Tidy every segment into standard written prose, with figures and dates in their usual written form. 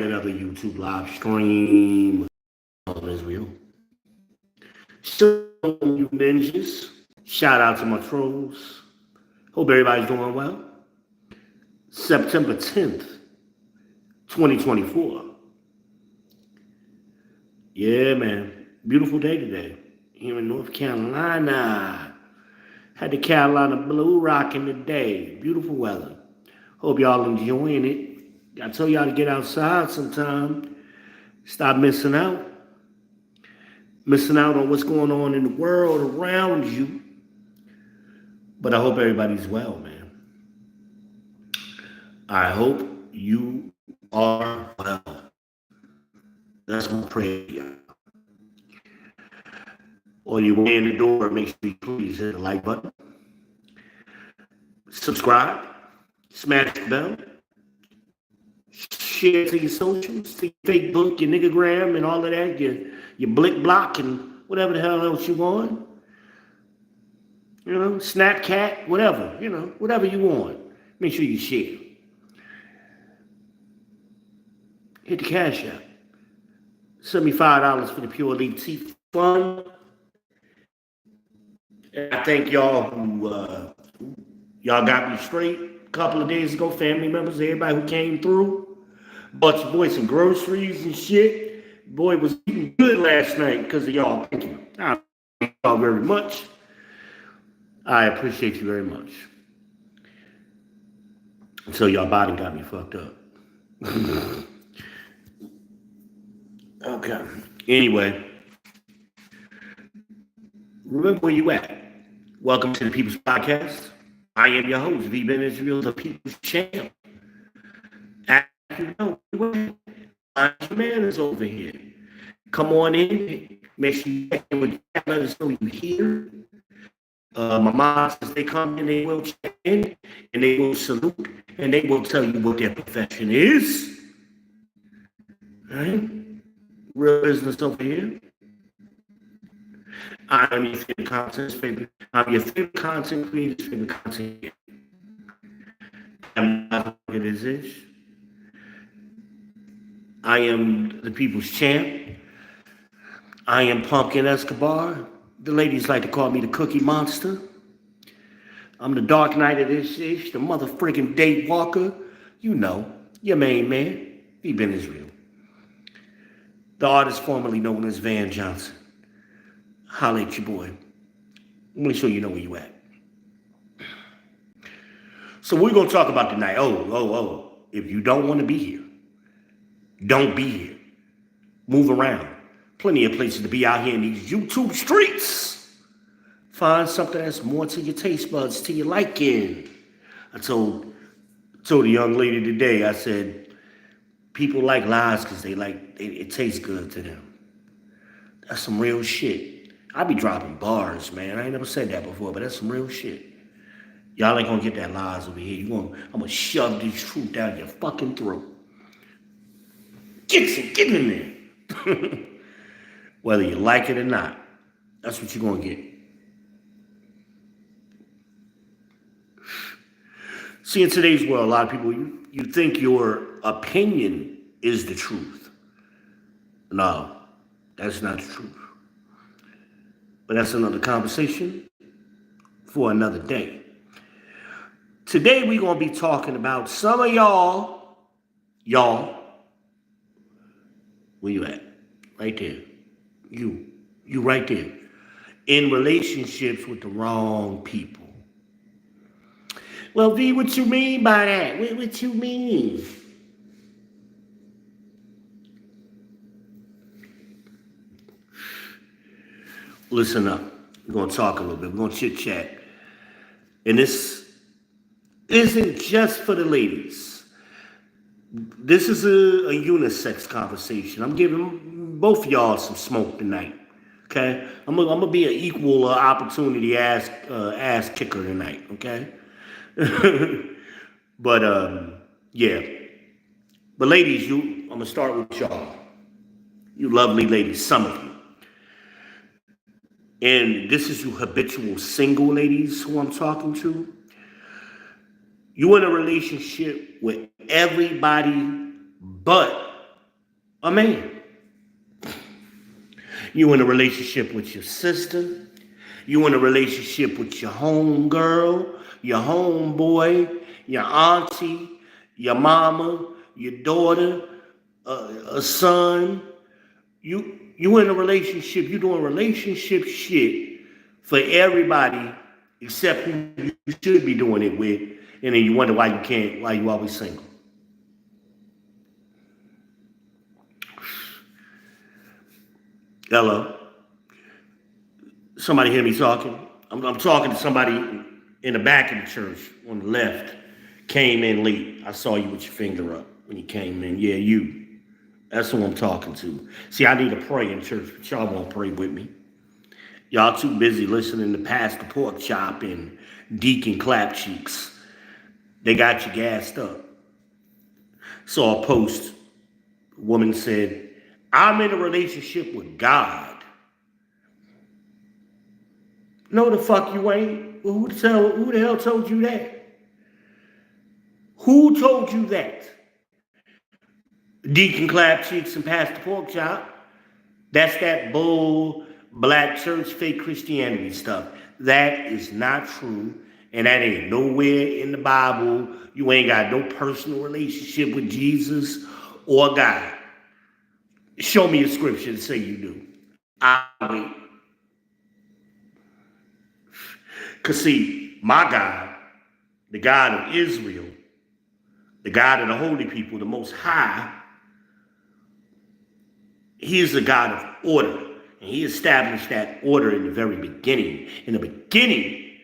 another YouTube live stream of Israel. So, you ninjas, shout out to my trolls. Hope everybody's doing well. September 10th, 2024. Yeah, man. Beautiful day today here in North Carolina. Had the Carolina Blue rocking today. Beautiful weather. Hope y'all enjoying it. I tell y'all to get outside sometime. Stop missing out. Missing out on what's going on in the world around you. But I hope everybody's well, man. I hope you are well. That's my prayer. On your way in the door, make sure you please hit the like button. Subscribe. Smash the bell. Share to your socials, to your Facebook, your niggagram, and all of that, your blick block, and whatever the hell else you want. You know, Snapchat, whatever, whatever you want. Make sure you share. Hit the Cash App. Send me $5 for the Pure Elite Tea Fund. And I thank y'all who y'all got me straight a couple of days ago. Family members, everybody who came through. Bought your boy some groceries and shit. Boy was eating good last night because of y'all. Thank you. I thank y'all very much. I appreciate you very much. Until y'all body got me fucked up. Okay. Anyway. Remember where you at. Welcome to the People's Podcast. I am your host, V-Ben Israel, the People's Champ. As you know, my man is over here. Come on in. Make sure you check in with chat. Let us know you're here. My mom says they come in, they will check in, and they will salute, and they will tell you what their profession is. All right? Real business over here. I'm your favorite content creator's favorite content creator. I'm not what it is. I am the people's champ. I am Pumpkin Escobar. The ladies like to call me the Cookie Monster. I'm the Dark Knight of this ish, the motherfucking Day Walker. You know, your main man, V-Ben Israel. The artist formerly known as Van Johnson. Holla at your boy. Make sure you know where you at. So we're going to talk about tonight. If you don't want to be here, don't be here. Move around. Plenty of places to be out here in these YouTube streets. Find something that's more to your taste buds, to your liking. I told the young lady today, I said, people like lies because it tastes good to them. That's some real shit. I be dropping bars, man. I ain't never said that before, but that's some real shit. Y'all ain't gonna get that lies over here. I'm gonna shove this truth down your fucking throat. Get in there. Whether you like it or not, that's what you're gonna get. See, in today's world, a lot of people, you think your opinion is the truth. No, that's not the truth. But that's another conversation for another day. Today, we're going to be talking about some of y'all, where you at? Right there. You right there. In relationships with the wrong people. Well, V, what you mean by that? What you mean? Listen up. We're going to talk a little bit. We're going to chit-chat. And this isn't just for the ladies. This is a unisex conversation. I'm giving both of y'all some smoke tonight. Okay? I'm gonna be an equal opportunity ass kicker tonight. Okay? But, yeah. But ladies, I'm going to start with y'all. You lovely ladies, some of you. And this is you habitual single ladies who I'm talking to. You in a relationship with everybody but a man. You in a relationship with your sister. You in a relationship with your home girl, your homeboy, your auntie, your mama, your daughter, a son. You in a relationship. You doing relationship shit for everybody except who you should be doing it with, and then you wonder why you can't. Why you always single. Hello. Somebody hear me talking? I'm talking to somebody in the back of the church on the left. Came in late. I saw you with your finger up when you came in. Yeah, you. That's who I'm talking to. See, I need to pray in church, but y'all won't pray with me. Y'all too busy listening to Pastor Pork Chop and Deacon Clap Cheeks. They got you gassed up. Saw a post. A woman said, I'm in a relationship with God. No, the fuck you ain't. Well, who the hell told you that? Who told you that? Deacon Clap Cheeks and Pastor Pork Chop. That's that bull black church fake Christianity stuff. That is not true. And that ain't nowhere in the Bible. You ain't got no personal relationship with Jesus or God. Show me a scripture to say you do. I'll wait. Because see, my God, the God of Israel, the God of the holy people, the Most High, He is a God of order. And He established that order in the very beginning. In the beginning,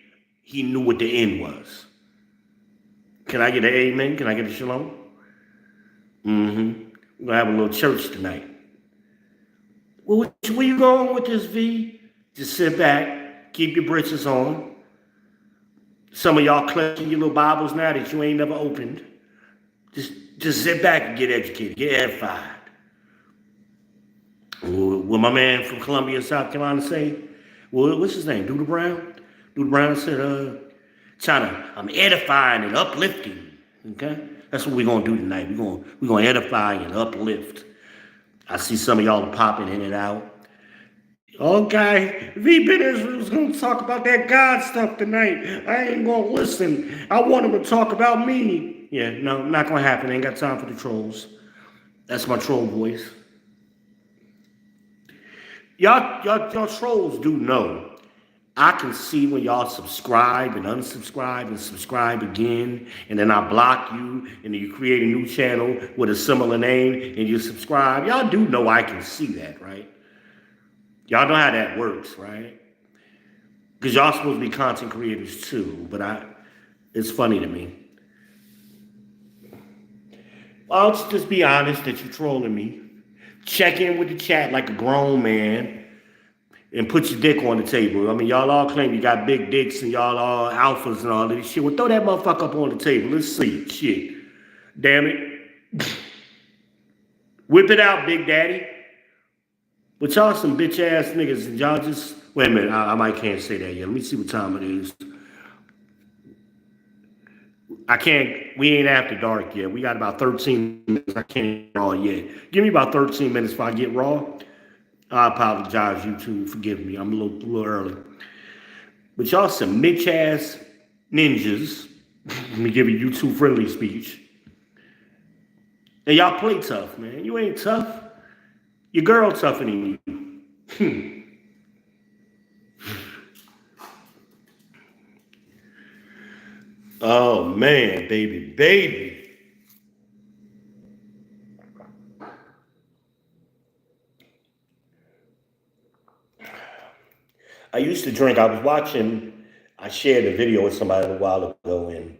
He knew what the end was. Can I get an amen? Can I get a shalom? We're going to have a little church tonight. Well, where you going with this, V? Just sit back, keep your britches on. Some of y'all clutching your little Bibles now that you ain't never opened. Just sit back and get educated, get edified. What my man from Columbia, South Carolina say? Well, what's his name? Doodle Brown? Doodle Brown said, I'm edifying and uplifting. Okay? That's what we're gonna do tonight. We're gonna edify and uplift. I see some of y'all are popping in and out. Okay, V. Bitters was going to talk about that God stuff tonight. I ain't going to listen. I want him to talk about me. Yeah, no, not going to happen. Ain't got time for the trolls. That's my troll voice. Y'all trolls do know. I can see when y'all subscribe and unsubscribe and subscribe again, and then I block you, and then you create a new channel with a similar name, and you subscribe. Y'all do know I can see that, right? Y'all know how that works, right? Because y'all supposed to be content creators too, but it's funny to me. Why don't you just be honest that you're trolling me? Check in with the chat like a grown man and put your dick on the table. I mean, y'all all claim you got big dicks and y'all all alphas and all this shit. Well, throw that motherfucker up on the table. Let's see it. Shit. Damn it. Whip it out, Big Daddy. But y'all some bitch ass niggas and y'all just, wait a minute, I might can't say that yet. Let me see what time it is. We ain't after dark yet. We got about 13 minutes. I can't get raw yet. Give me about 13 minutes before I get raw. I apologize, YouTube. Forgive me. I'm a little early. But y'all some bitch ass ninjas. Let me give a YouTube friendly speech. And y'all play tough, man. You ain't tough. Your girl tougher than you. Oh, man, baby. I used to drink. I shared a video with somebody a while ago, and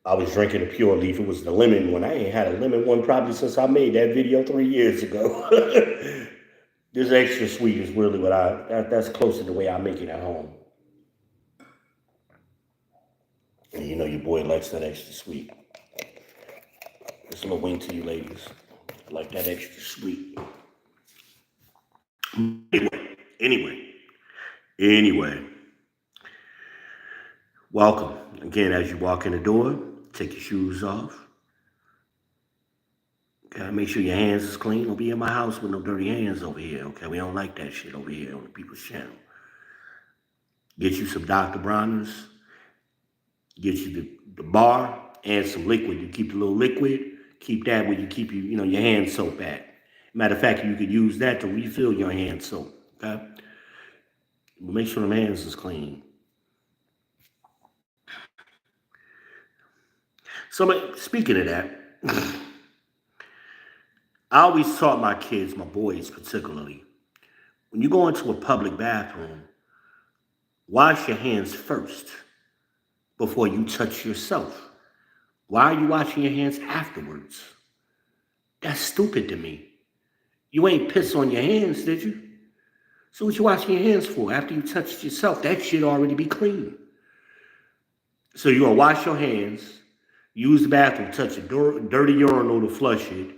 I was drinking a pure leaf. It was the lemon one. I ain't had a lemon one probably since I made that video 3 years ago. This extra sweet is really that's close to the way I make it at home. And you know your boy likes that extra sweet. Just a little wink to you ladies. I like that extra sweet. Anyway. Welcome. Again, as you walk in the door, take your shoes off. Okay, make sure your hands is clean. Don't be in my house with no dirty hands over here. Okay, we don't like that shit over here on the People's Channel. Get you some Dr. Bronner's. Get you the bar and some liquid. You keep the little liquid. Keep that where you keep your hand soap at. Matter of fact, you could use that to refill your hand soap. Okay, but make sure the hands is clean. So speaking of that, I always taught my kids, my boys particularly, when you go into a public bathroom, wash your hands first before you touch yourself. Why are you washing your hands afterwards? That's stupid to me. You ain't piss on your hands, did you? So what you washing your hands for? After you touched yourself, that shit already be clean. So you're gonna wash your hands, use the bathroom, touch a dirty urinal to flush it,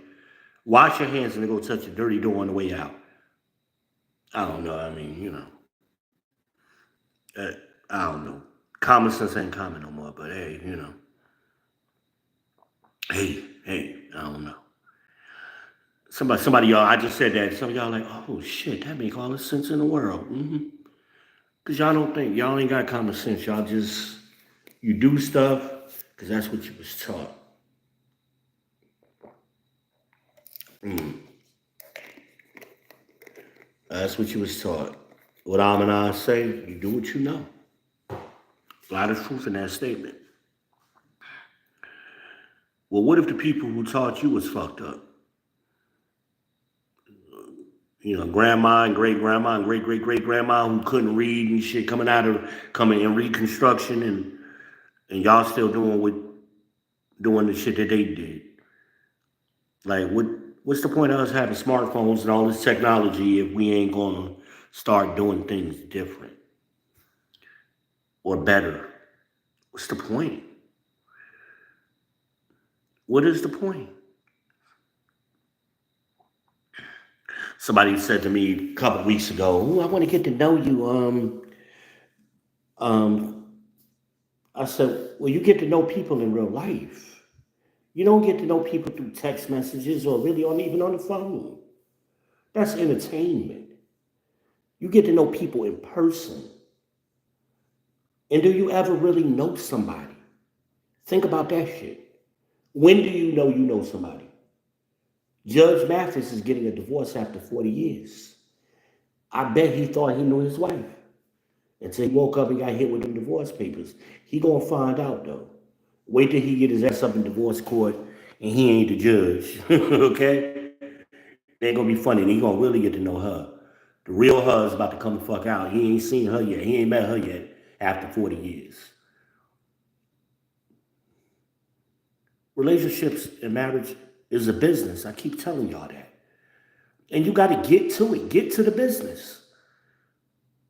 wash your hands and then go touch a dirty door on the way out. I don't know. I mean, I don't know. Common sense ain't common no more, but hey, hey, I don't know. Somebody, y'all, I just said that. Some of y'all like, oh shit, that make all the sense in the world. Because y'all don't think, y'all ain't got common sense. Y'all just, you do stuff because that's what you was taught. That's what you was taught. What Am and I say, you do what you know. A lot of truth in that statement. Well, what if the people who taught you was fucked up? Grandma and great grandma and great great great grandma who couldn't read and shit coming in Reconstruction and y'all still doing the shit that they did. Like what's the point of us having smartphones and all this technology if we ain't gonna start doing things different or better? What's the point? What is the point? Somebody said to me a couple weeks ago, "Ooh, I want to get to know you." I said, "Well, you get to know people in real life. You don't get to know people through text messages or really even on the phone. That's entertainment. You get to know people in person. And do you ever really know somebody? Think about that shit. When do you know somebody? Judge Mathis is getting a divorce after 40 years. I bet he thought he knew his wife until he woke up and got hit with them divorce papers. He gonna find out though. Wait till he get his ass up in divorce court and he ain't the judge, okay? It ain't gonna be funny and he gonna really get to know her. The real her is about to come the fuck out. He ain't seen her yet. He ain't met her yet after 40 years. Relationships and marriage is a business. I keep telling y'all that. And you got to get to it. Get to the business.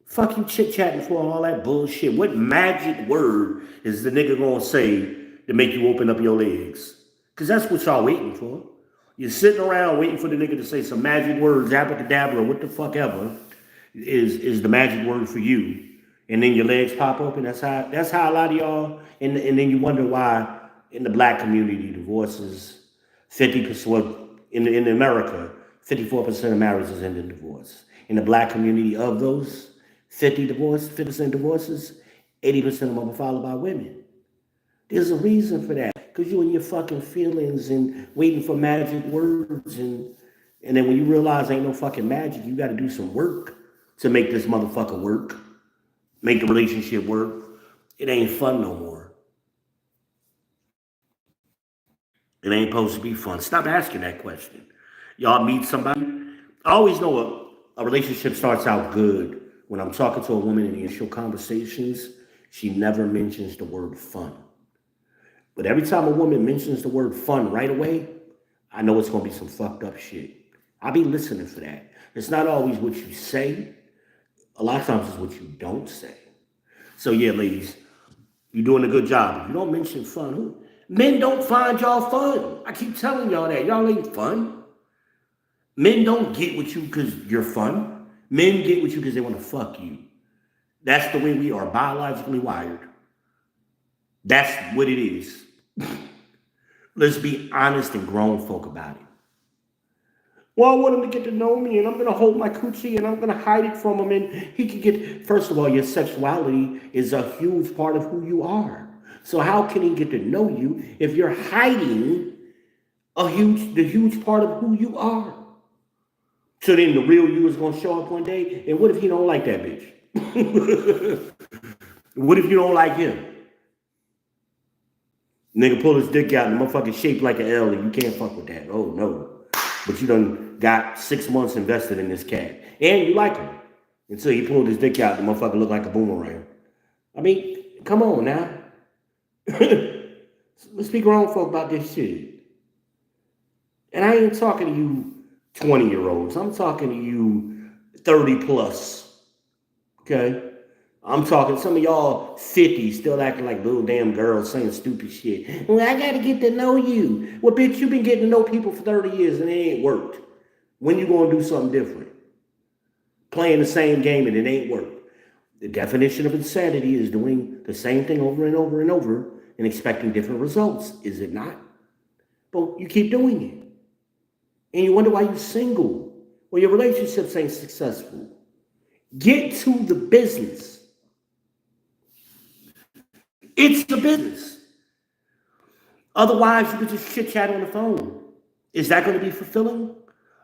Fuck you chit-chatting for all that bullshit. What magic word is the nigga gonna say to make you open up your legs? Because that's what y'all waiting for. You're sitting around waiting for the nigga to say some magic words, abracadabra, what the fuck ever, is the magic word for you. And then your legs pop open. That's how a lot of y'all, and then you wonder why in the black community, divorces, 50%, well, in America, 54% of marriages end in divorce. In the black community, of those 50% divorces, 80% of them are followed by women. There's a reason for that. Because you and your fucking feelings and waiting for magic words. And then when you realize ain't no fucking magic, you got to do some work to make this motherfucker work. Make the relationship work. It ain't fun no more. It ain't supposed to be fun. Stop asking that question. Y'all meet somebody. I always know a relationship starts out good. When I'm talking to a woman in the initial conversations, she never mentions the word fun. But every time a woman mentions the word fun right away, I know it's going to be some fucked up shit. I be listening for that. It's not always what you say. A lot of times it's what you don't say. So yeah, ladies, you're doing a good job. If you don't mention fun, men don't find y'all fun. I keep telling y'all that. Y'all ain't fun. Men don't get with you because you're fun. Men get with you because they want to fuck you. That's the way we are biologically wired. That's what it is. Let's be honest and grown folk about it. Well, I want him to get to know me, and I'm gonna hold my coochie, and I'm gonna hide it from him, and he can get. First of all, your sexuality is a huge part of who you are. So how can he get to know you if you're hiding the huge part of who you are? So then the real you is gonna show up one day, and what if he don't like that bitch? What if you don't like him? Nigga pull his dick out and the motherfucker shaped like an L and you can't fuck with that. Oh no. But you done got 6 months invested in this cat. And you like him. Until he pulled his dick out, the motherfucker looked like a boomerang. I mean, come on now. Let's be grown folk about this shit. And I ain't talking to you 20-year-olds. I'm talking to you 30 plus. Okay? I'm talking some of y'all 50 still acting like little damn girls saying stupid shit. Well, I gotta get to know you. Well, bitch, you've been getting to know people for 30 years and it ain't worked. When you gonna do something different? Playing the same game and it ain't worked. The definition of insanity is doing the same thing over and over and over and expecting different results, is it not? But you keep doing it. And you wonder why you're single. Well, your relationships ain't successful. Get to the business. It's the business. Otherwise, you could just chit chat on the phone. Is that going to be fulfilling?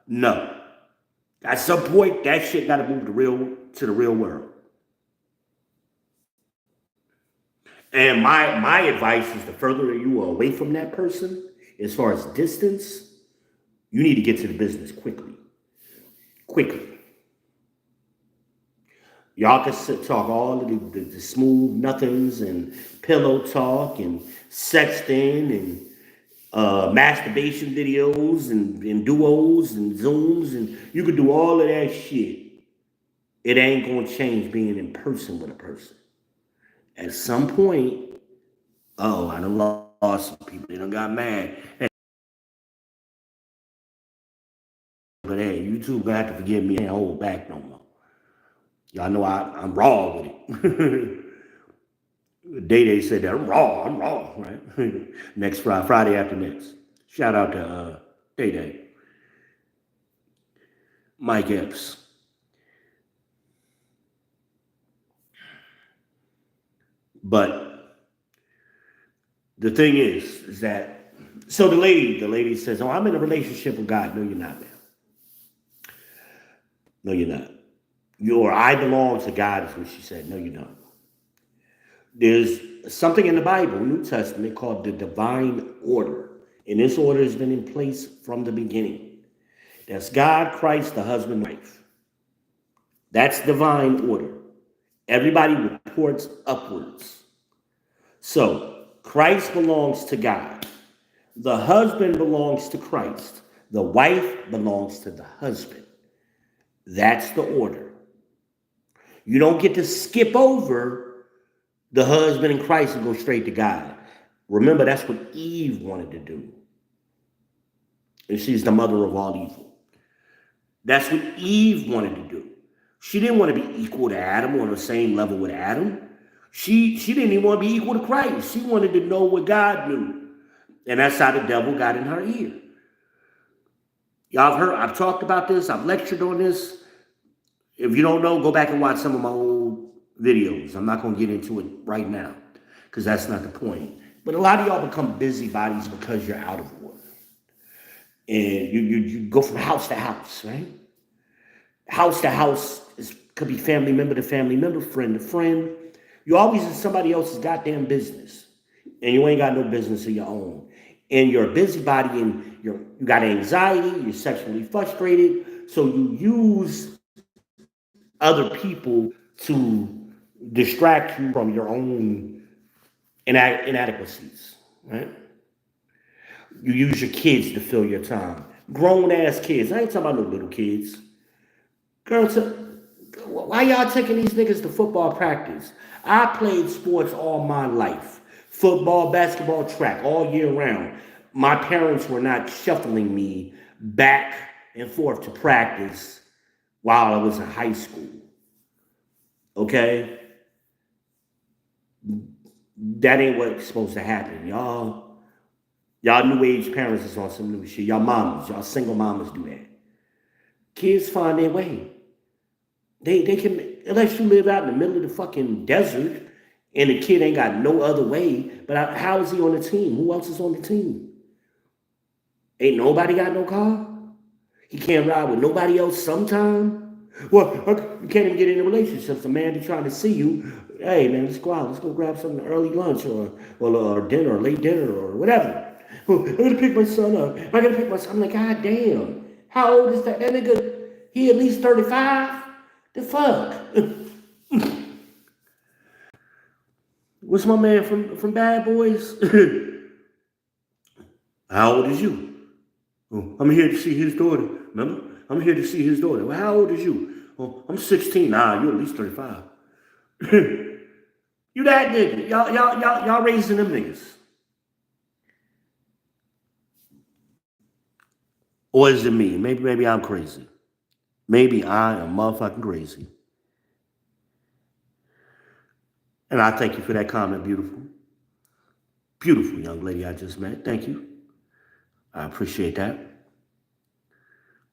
No. At some point, that shit got to move to the real world. And my advice is the further you are away from that person, as far as distance, you need to get to the business quickly. Quickly. Y'all can talk all of the smooth nothings and pillow talk and sexting and masturbation videos and duos and Zooms, and you could do all of that shit. It ain't going to change being in person with a person. At some point, I done lost some people. They done got mad. But hey, you two gonna have to forgive me. I ain't hold back no more. Y'all know I'm raw with it. Day said that I'm raw, right? Next Friday after next. Shout out to Day. Mike Epps. But the thing is that so the lady says, "Oh, I'm in a relationship with God." No, you're not, man. No, you're not. I belong to God, is what she said. No, you don't. There's something in the Bible, New Testament, called the divine order. And this order has been in place from the beginning. That's God, Christ, the husband, wife. That's divine order. Everybody reports upwards. So Christ belongs to God. The husband belongs to Christ. The wife belongs to the husband. That's the order. You don't get to skip over the husband and Christ and go straight to God. Remember, that's what Eve wanted to do. And she's the mother of all evil. That's what Eve wanted to do. She didn't want to be equal to Adam or on the same level with Adam. She didn't even want to be equal to Christ. She wanted to know what God knew. And that's how the devil got in her ear. Y'all have heard, I've talked about this. I've lectured on this. If you don't know, go back and watch some of my old videos. I'm not going to get into it right now because that's not the point. But a lot of y'all become busybodies because you're out of order. And you go from house to house, right? House to house could be family member to family member, friend to friend. You're always in somebody else's goddamn business. And you ain't got no business of your own. And you're a busybody and you got anxiety, you're sexually frustrated. So you use other people to distract you from your own inadequacies, right? You use your kids to fill your time. Grown ass kids. I ain't talking about no little kids. Girls, why y'all taking these niggas to football practice? I played sports all my life. Football, basketball, track, all year round. My parents were not shuffling me back and forth to practice while I was in high school. Okay? That ain't what's supposed to happen. Y'all new age parents is on some new shit. Y'all mamas, y'all single mamas do that. Kids find their way. They can, unless you live out in the middle of the fucking desert and the kid ain't got no other way. But how is he on the team? Who else is on the team? Ain't nobody got no car. He can't ride with nobody else sometime. Well, you can't even get in a relationship. The man be trying to see you. Hey man, let's go out. Let's go grab some early lunch or dinner or late dinner or whatever. Oh, I'm gonna pick my son up. I gotta pick my son. I'm like, God damn. How old is that? That nigga, he at least 35? The fuck? What's my man from Bad Boys? How old is you? Oh, I'm here to see his daughter. Remember? I'm here to see his daughter. Well, how old is you? Oh, I'm 16. Nah, you're at least 35. You that nigga. Y'all raising them niggas. Or is it me? Maybe I'm crazy. Maybe I am motherfucking crazy. And I thank you for that comment, beautiful. Beautiful young lady I just met. Thank you. I appreciate that.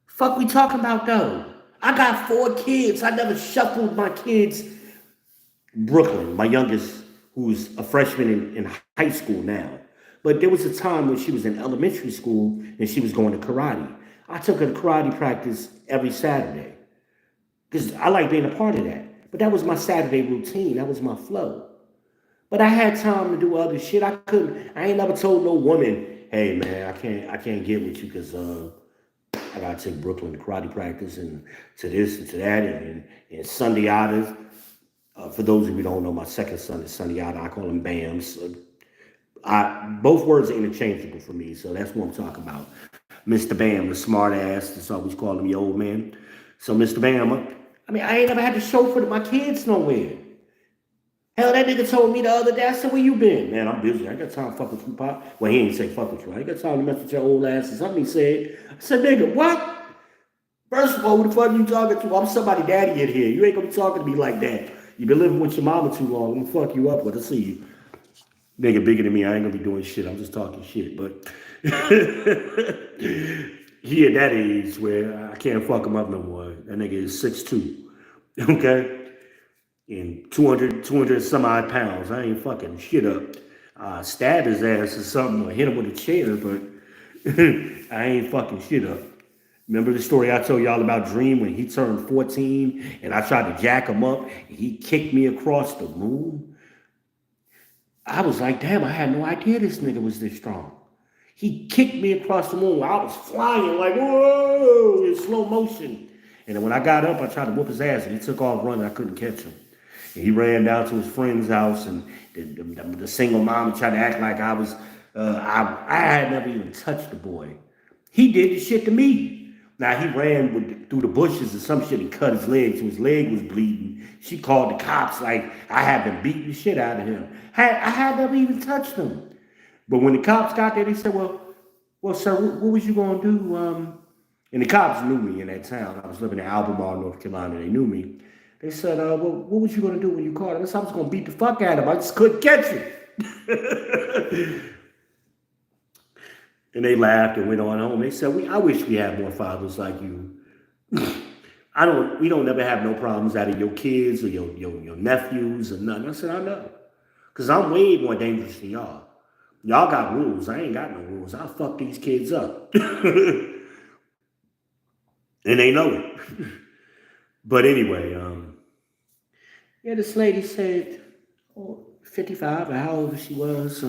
Fuck we talking about though? I got 4 kids. I never shuffled my kids. Brooklyn, my youngest, who's a freshman in high school now. But there was a time when she was in elementary school and she was going to karate. I took her to karate practice every Saturday because I like being a part of that. But that was my Saturday routine. That was my flow. But I had time to do other shit. I ain't never told no woman, hey man, I can't get with you because I gotta take Brooklyn to karate practice and to this and to that and Sunday hours. For those of you who don't know, my second son is Sunday Otter. I call him Bams. Both words are interchangeable for me, so that's what I'm talking about. Mr. Bam, the smart ass. That's always call him your old man. So Mr. Bam, I ain't never had to chauffeur my kids nowhere. Hell, that nigga told me the other day, I said, where you been? Man, I'm busy. I ain't got time to fuck with you, Pop. Well, he ain't say fuck with you. I ain't got time to mess with your old ass or something he said. I said, nigga, what? First of all, who the fuck you talking to? I'm somebody daddy in here. You ain't gonna be talking to me like that. You been living with your mama too long. I'm gonna fuck you up when I see you. Nigga bigger than me. I ain't gonna be doing shit. I'm just talking shit. But he at that age where I can't fuck him up no more. That nigga is 6'2". Okay? And 200 some odd pounds. I ain't fucking shit up. Stab his ass or something or hit him with a chair, but I ain't fucking shit up. Remember the story I told y'all about Dream when he turned 14 and I tried to jack him up and he kicked me across the room? I was like, damn, I had no idea this nigga was this strong. He kicked me across the room. I was flying like, whoa, in slow motion. And then when I got up, I tried to whoop his ass and he took off running. I couldn't catch him. And he ran down to his friend's house and the single mom tried to act like I was, I had never even touched the boy. He did the shit to me. Now, he ran through the bushes or some shit and cut his leg, so his leg was bleeding. She called the cops like I had been beating the shit out of him. I had never even touched him. But when the cops got there, they said, well, sir, what was you going to do? And the cops knew me in that town. I was living in Albemarle, North Carolina. They knew me. They said, well, what was you going to do when you caught him? I said, I was going to beat the fuck out of him. I just couldn't catch him. And they laughed and went on home. They said, I wish we had more fathers like you. We don't never have no problems out of your kids or your nephews or nothing. I said, I know. Because I'm way more dangerous than y'all. Y'all got rules. I ain't got no rules. I'll fuck these kids up. And they know it. But anyway, this lady said, 55 or how old she was.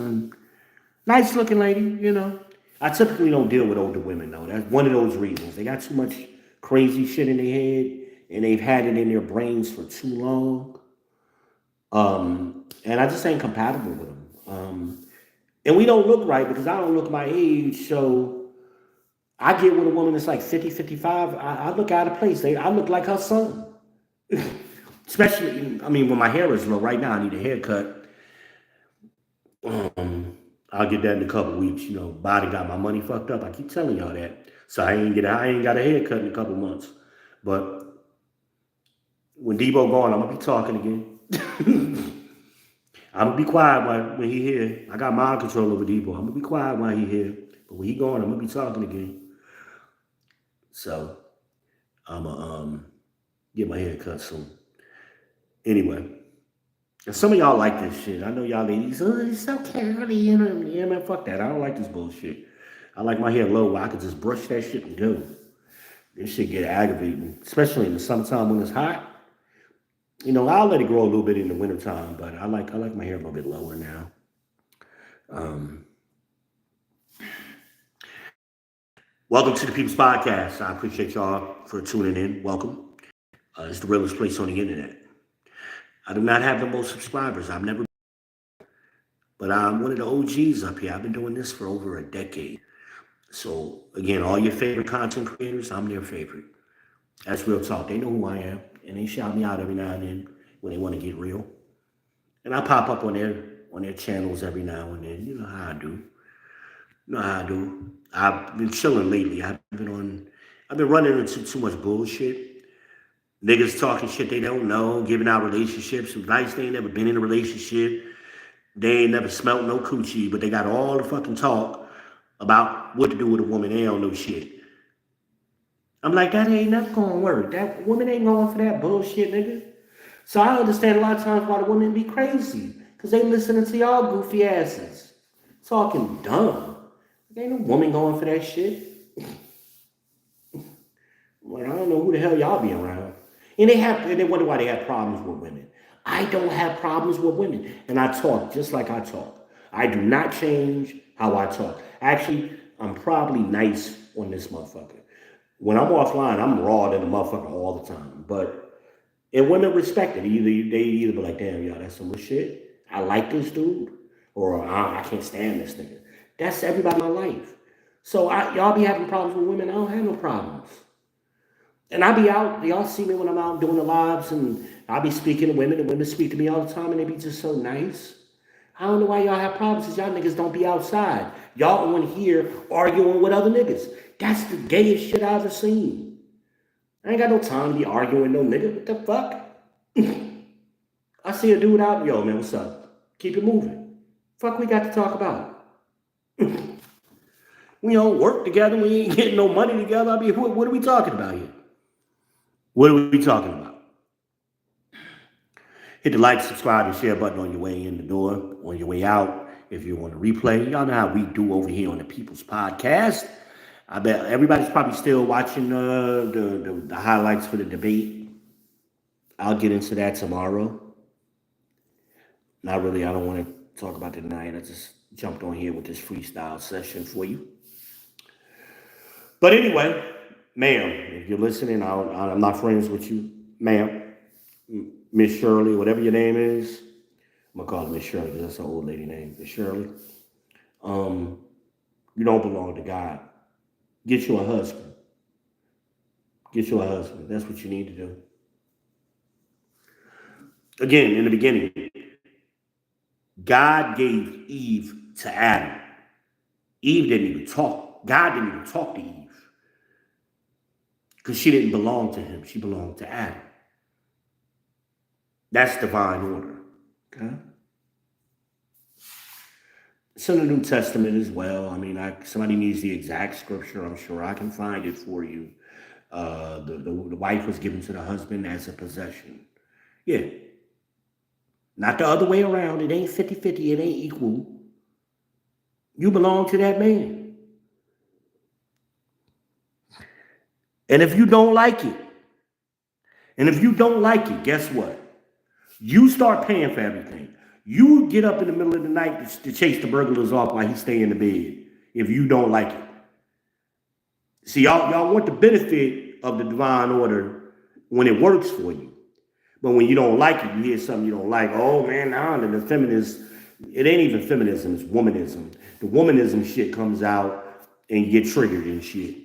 Nice looking lady, you know. I typically don't deal with older women, though. That's one of those reasons. They got too much crazy shit in their head, and they've had it in their brains for too long. And I just ain't compatible with them. And we don't look right because I don't look my age, so I get with a woman that's like 50, 55, I look out of place. I look like her son. Especially, when my hair is low. Right now, I need a haircut. I'll get that in a couple weeks. You know, body got my money fucked up. I keep telling y'all that. So I ain't got a haircut in a couple months. But when Debo gone, I'm gonna be talking again. I'm gonna be quiet when he here. I got mind control over Debo. I'm gonna be quiet while he here. But when he gone, I'm gonna be talking again. So I'm get my hair cut soon. Anyway, and some of y'all like this shit. I know y'all ladies, oh, it's so curly. Yeah, man, fuck that. I don't like this bullshit. I like my hair low where I could just brush that shit and go. This shit get aggravating, especially in the summertime when it's hot. I'll let it grow a little bit in the wintertime, but I like my hair a little bit lower now. Um, Welcome to the People's Podcast. I appreciate y'all for tuning in. Welcome. It's the realest place on the internet. I do not have the most subscribers. I've never, but I'm one of the OGs up here. I've been doing this for over a decade. So again, all your favorite content creators, I'm their favorite. That's real talk. They know who I am, and they shout me out every now and then when they want to get real. And I pop up on their channels every now and then. You know how I do. You know how I do. I've been chilling lately. I've been running into too much bullshit. Niggas talking shit they don't know, giving out relationships, advice they ain't never been in a relationship. They ain't never smelt no coochie, but they got all the fucking talk about what to do with a woman. They don't know shit. I'm like, that ain't never gonna work. That woman ain't going for that bullshit, nigga. So I understand a lot of times why the women be crazy. Because they listening to y'all goofy asses. Talking dumb. There ain't no woman going for that shit. Well, I don't know who the hell y'all be around. And they wonder why they have problems with women. I don't have problems with women. And I talk just like I talk. I do not change how I talk. Actually, I'm probably nice on this motherfucker. When I'm offline, I'm raw than a motherfucker all the time. And women respect it. They either be like, damn, y'all, that's some real shit. I like this dude. Or I can't stand this nigga. That's everybody in my life. So y'all be having problems with women. I don't have no problems. And I be out, y'all see me when I'm out doing the lives, and I be speaking to women, and women speak to me all the time, and they be just so nice. I don't know why y'all have problems, because y'all niggas don't be outside. Y'all on here arguing with other niggas. That's the gayest shit I've ever seen. I ain't got no time to be arguing with no nigga. What the fuck? I see a dude out, yo, man, what's up? Keep it moving. Fuck we got to talk about? We don't work together, we ain't getting no money together. I mean, what are we talking about here? What are we talking about? Hit the like, subscribe, and share button on your way in the door, on your way out. If you want to replay, y'all know how we do over here on the People's Podcast. I bet everybody's probably still watching the highlights for the debate. I'll get into that tomorrow. Not really. I don't want to talk about it tonight. I just jumped on here with this freestyle session for you. But anyway, ma'am, if you're listening, I'm not friends with you, ma'am. Miss Shirley, whatever your name is, I'm gonna call her Miss Shirley because that's her old lady name, Miss Shirley. You don't belong to God. Get you a husband. Get you a husband. That's what you need to do. Again, in the beginning, God gave Eve to Adam. Eve didn't even talk. God didn't even talk to Eve because she didn't belong to him. She belonged to Adam. That's divine order. Okay. It's in the New Testament as well. I mean, somebody needs the exact scripture. I'm sure I can find it for you. The wife was given to the husband as a possession. Yeah. Not the other way around. It ain't 50-50. It ain't equal. You belong to that man. And if you don't like it, guess what? You start paying for everything. You get up in the middle of the night to chase the burglars off while he stay in the bed if you don't like it. See, y'all want the benefit of the divine order when it works for you. But when you don't like it, you hear something you don't like. Oh, man, nah, the feminist, it ain't even feminism, it's womanism. The womanism shit comes out and you get triggered and shit.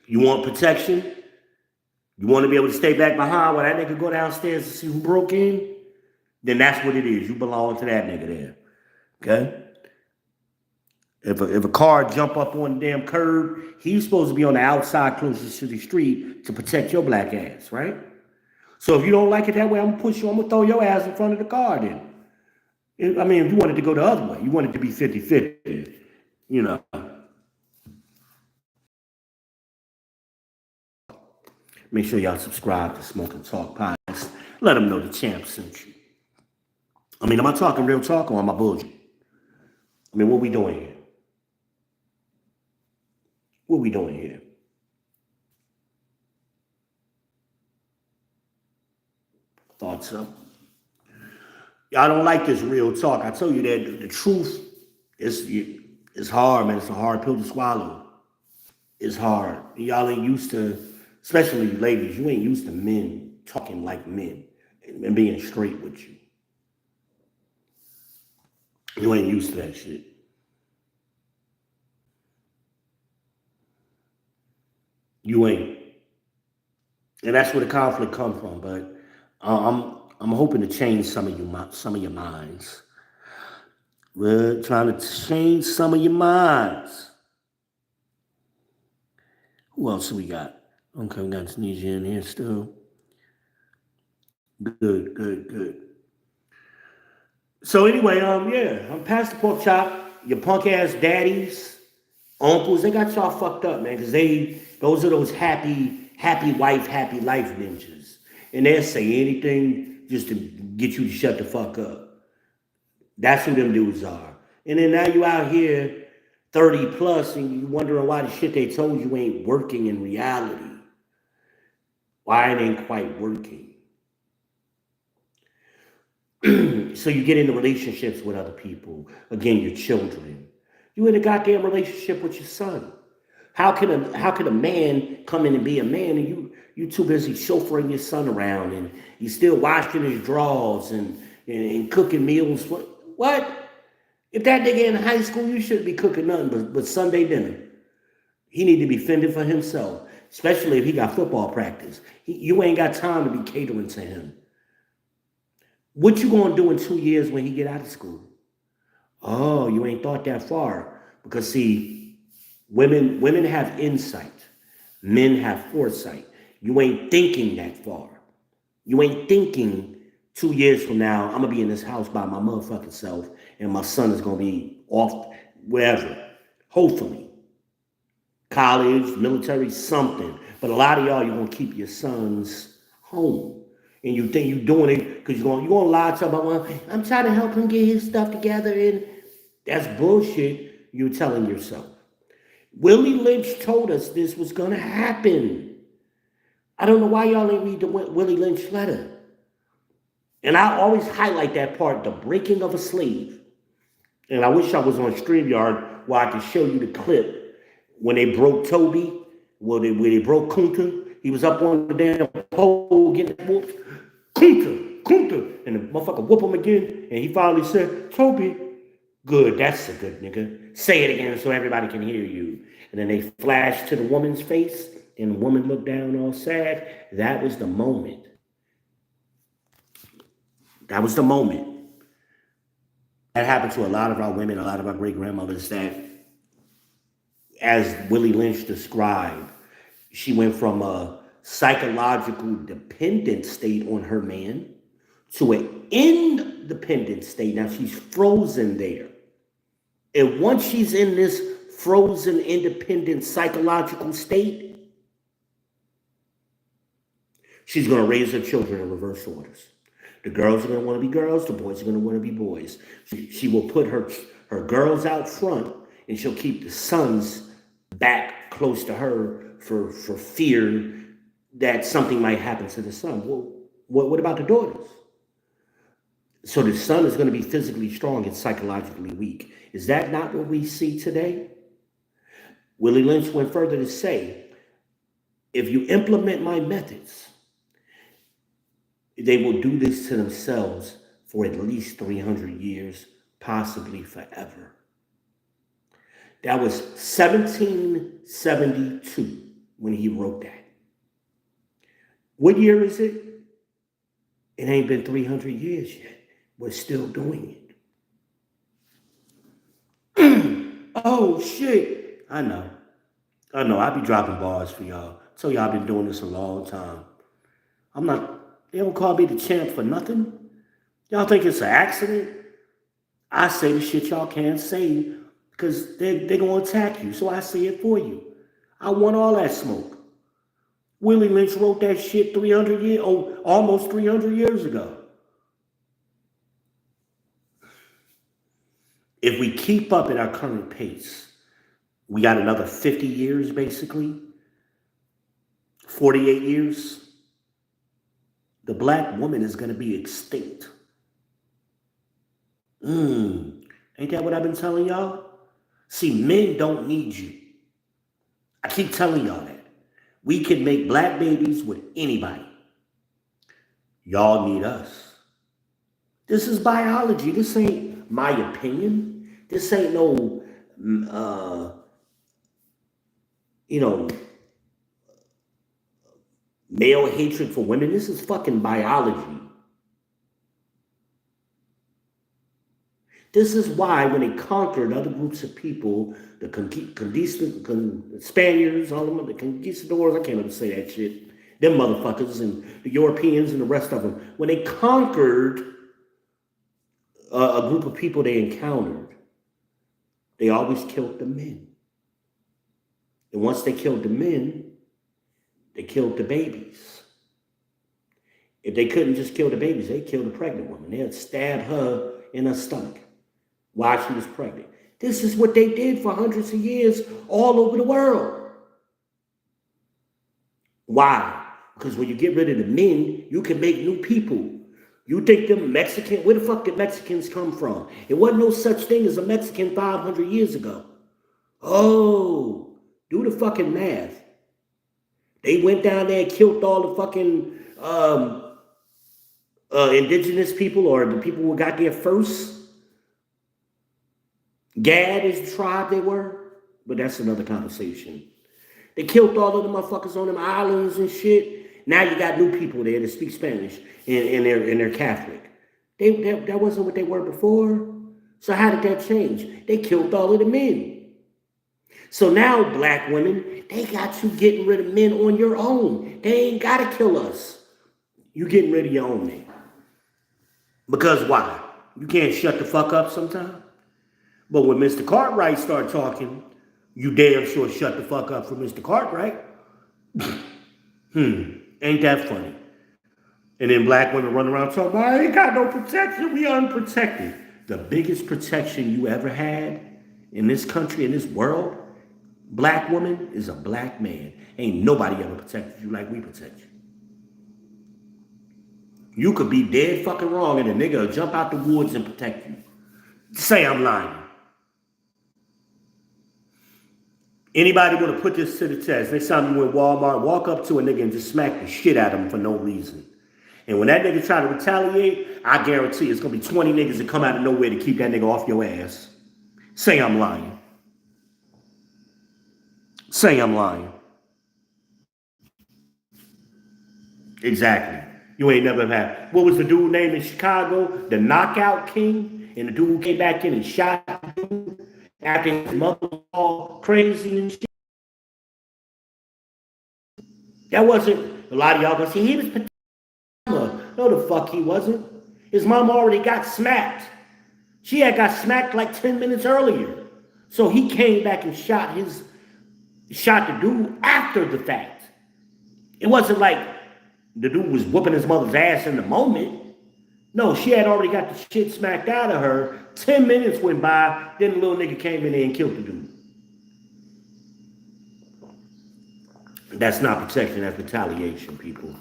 You want protection? You want to be able to stay back behind while that nigga go downstairs to see who broke in? Then that's what it is. You belong to that nigga there. Okay? If a car jump up on the damn curb, he's supposed to be on the outside closest to the street to protect your black ass, right? So if you don't like it that way, I'm gonna push you, I'm gonna throw your ass in front of the car then. I mean, if you wanted to go the other way, you want it to be 50-50, you know. Make sure y'all subscribe to Smoke and Talk Podcast. Let them know the champ sent you. I mean, am I talking real talk or am I bullshit? I mean, what we doing here? What we doing here? Thought so. Y'all don't like this real talk. I tell you that the truth is hard, man. It's a hard pill to swallow. It's hard. Y'all ain't used to, especially ladies, you ain't used to men talking like men and being straight with you. You ain't used to that shit. You ain't. And that's where the conflict comes from. But I'm hoping to change some of your minds. We're trying to change some of your minds. Who else do we got? Okay, we got Tunisia in here still. Good. So anyway, yeah, I'm past the pork chop. Your punk ass daddies, uncles, they got y'all fucked up, man, because those are those happy wife, happy life ninjas. And they'll say anything just to get you to shut the fuck up. That's who them dudes are. And then now you out here 30 plus and you wondering why the shit they told you ain't working in reality. Why it ain't quite working. So you get into relationships with other people. Again, your children. You in a goddamn relationship with your son. How can a man come in and be a man and you too busy chauffeuring your son around and you still washing his drawers and cooking meals? What? If that nigga in high school, you shouldn't be cooking nothing but Sunday dinner. He need to be fending for himself, especially if he got football practice. You ain't got time to be catering to him. What you gonna do in 2 years when he get out of school? Oh, you ain't thought that far. Because see, women have insight. Men have foresight. You ain't thinking that far. You ain't thinking 2 years from now, I'm gonna be in this house by my motherfucking self and my son is gonna be off wherever. Hopefully. College, military, something. But a lot of y'all, you're gonna keep your sons home. And you think you're doing it because you're gonna lie to them about, well, I'm trying to help him get his stuff together. And that's bullshit you're telling yourself. Willie Lynch told us this was gonna happen. I don't know why y'all ain't read the Willie Lynch letter. And I always highlight that part, the breaking of a slave. And I wish I was on StreamYard where I could show you the clip when they broke Toby, where they broke Kunta. He was up on the damn pole getting whooped. Kunta. And the motherfucker whoop him again. And he finally said, Toby. Good, that's a good nigga. Say it again so everybody can hear you. And then they flashed to the woman's face. And the woman looked down all sad. That was the moment. That was the moment. That happened to a lot of our women, a lot of our great-grandmothers that, as Willie Lynch described, she went from a psychological dependent state on her man to an independent state. Now she's frozen there. And once she's in this frozen, independent psychological state, she's going to raise her children in reverse orders. The girls are going to want to be girls. The boys are going to want to be boys. She will put her girls out front, and she'll keep the sons back close to her for fear that something might happen to the son. Well, what about the daughters? So the son is going to be physically strong and psychologically weak. Is that not what we see today? Willie Lynch went further to say, if you implement my methods, they will do this to themselves for at least 300 years, possibly forever. That was 1772 when he wrote that. What year is it? It ain't been 300 years yet. We're still doing it. Oh, shit. I know. I be dropping bars for y'all. Tell y'all I've been doing this a long time. They don't call me the champ for nothing. Y'all think it's an accident? I say the shit y'all can't say because they're going to attack you. So I say it for you. I want all that smoke. Willie Lynch wrote that shit 300 years, almost 300 years ago. If we keep up at our current pace, we got another 50 years, basically, 48 years. The black woman is going to be extinct. Ain't that what I've been telling y'all? See, men don't need you. I keep telling y'all that. We can make black babies with anybody. Y'all need us. This is biology. This ain't my opinion. This ain't no, male hatred for women. This is fucking biology. This is why when they conquered other groups of people, the Spaniards, all of them, the conquistadors, I can't even say that shit, them motherfuckers, and the Europeans and the rest of them, when they conquered a group of people they encountered, they always killed the men. And once they killed the men, they killed the babies. If they couldn't just kill the babies, they killed the pregnant woman. They'd stab her in her stomach while she was pregnant. This is what they did for hundreds of years all over the world. Why? Because when you get rid of the men, you can make new people. You think them Mexican, where the fuck did Mexicans come from? It wasn't no such thing as a Mexican 500 years ago. Oh, do the fucking math. They went down there and killed all the fucking indigenous people, or the people who got there first. Gad is the tribe they were, but that's another conversation. They killed all of the motherfuckers on them islands and shit. Now you got new people there that speak Spanish and they're Catholic. That wasn't what they were before. So how did that change? They killed all of the men. So now black women, they got you getting rid of men on your own. They ain't got to kill us. You getting rid of your own men. Because why? You can't shut the fuck up sometime? But when Mr. Cartwright started talking, you damn sure shut the fuck up for Mr. Cartwright. Ain't that funny? And then black women run around talking, I ain't got no protection, we unprotected. The biggest protection you ever had in this country, in this world, black woman, is a black man. Ain't nobody ever protected you like we protect you. You could be dead fucking wrong and a nigga will jump out the woods and protect you. Say I'm lying. Anybody want to put this to the test? Next time you in Walmart, walk up to a nigga and just smack the shit out of him for no reason. And when that nigga try to retaliate, I guarantee it's going to be 20 niggas that come out of nowhere to keep that nigga off your ass. Say I'm lying. Say I'm lying. Exactly. You ain't never had. What was the dude named in Chicago? The Knockout King? And the dude who came back in and shot the dude after his mother was all crazy and shit. That wasn't, a lot of y'all gonna say, he was Patama. No, the fuck he wasn't. His mom already got smacked. She had got smacked like 10 minutes earlier. So he came back and shot the dude after the fact. It wasn't like the dude was whooping his mother's ass in the moment. No, she had already got the shit smacked out of her. 10 minutes went by, then the little nigga came in there and killed the dude. That's not protection, that's retaliation, people.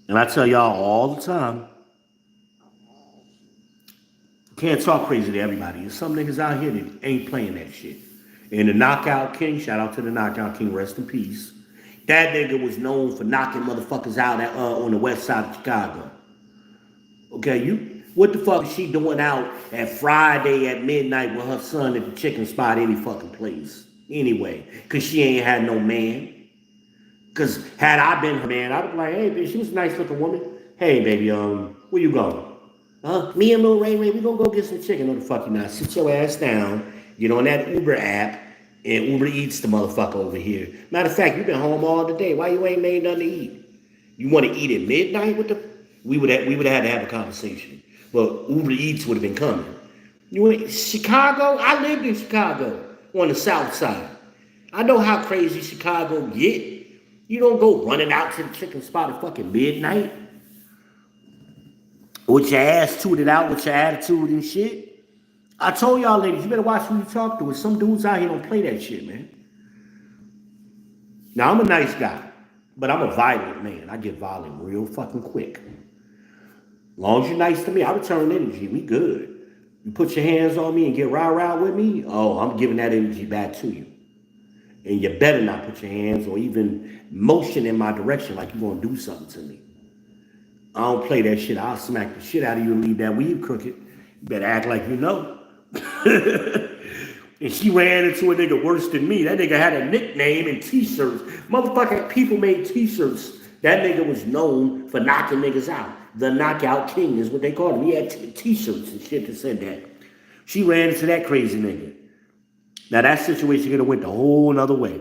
And I tell y'all all the time, you can't talk crazy to everybody. There's some niggas out here that ain't playing that shit. And the Knockout King, shout out to the Knockout King, rest in peace. That nigga was known for knocking motherfuckers out on the west side of Chicago. Okay, what the fuck is she doing out at Friday at midnight with her son at the chicken spot any fucking place? Anyway, because she ain't had no man. Because had I been her man, I'd be like, hey, bitch, she was a nice looking woman. Hey, baby, where you going? Me and Lil Ray, we gonna go get some chicken. No, the fuck you not. Sit your ass down, get on that Uber app, and Uber Eats the motherfucker over here. Matter of fact, you been home all the day. Why you ain't made nothing to eat? You want to eat at midnight with the... We would have had to have a conversation. But Uber Eats would have been coming. You in Chicago? I lived in Chicago on the south side. I know how crazy Chicago get. You don't go running out to the chicken spot at fucking midnight with your ass tooted out with your attitude and shit. I told y'all ladies, you better watch who you talk to. Some dudes out here don't play that shit, man. Now, I'm a nice guy, but I'm a violent man. I get violent real fucking quick. As long as you're nice to me, I return energy. We good. You put your hands on me and get rah-rah with me, oh, I'm giving that energy back to you. And you better not put your hands or even motion in my direction like you're going to do something to me. I don't play that shit. I'll smack the shit out of you and leave that weave crooked. You better act like you know. And she ran into a nigga worse than me. That nigga had a nickname and t-shirts. Motherfucking people made t-shirts. That nigga was known for knocking niggas out. The knockout king is what they called him. He had t-shirts and shit that said that. She ran into that crazy nigga. Now that situation could have went the whole nother way.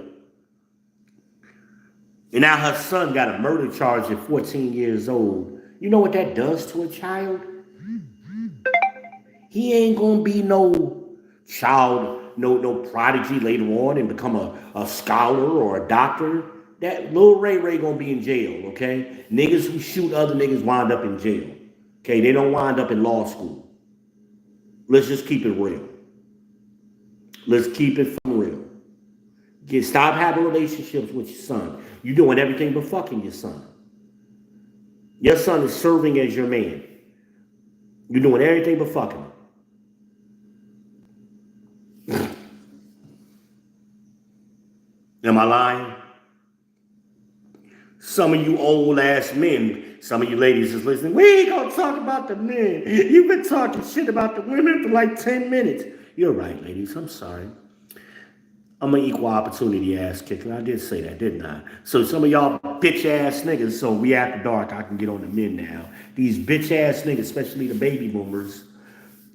And now her son got a murder charge at 14 years old. You know what that does to a child? He ain't gonna be no child, no prodigy later on and become a scholar or a doctor. That little Ray gonna be in jail, okay? Niggas who shoot other niggas wind up in jail. Okay, they don't wind up in law school. Let's just keep it real. Let's keep it real. Stop having relationships with your son. You're doing everything but fucking your son. Your son is serving as your man. You're doing everything but fucking him. Am I lying? Some of you old ass men, some of you ladies is listening, we ain't gonna talk about the men. You've been talking shit about the women for like 10 minutes. You're right, ladies. I'm sorry. I'm an equal opportunity ass kicker. I did say that, didn't I? So some of y'all bitch ass niggas, so we after dark, I can get on the men now. These bitch ass niggas, especially the baby boomers,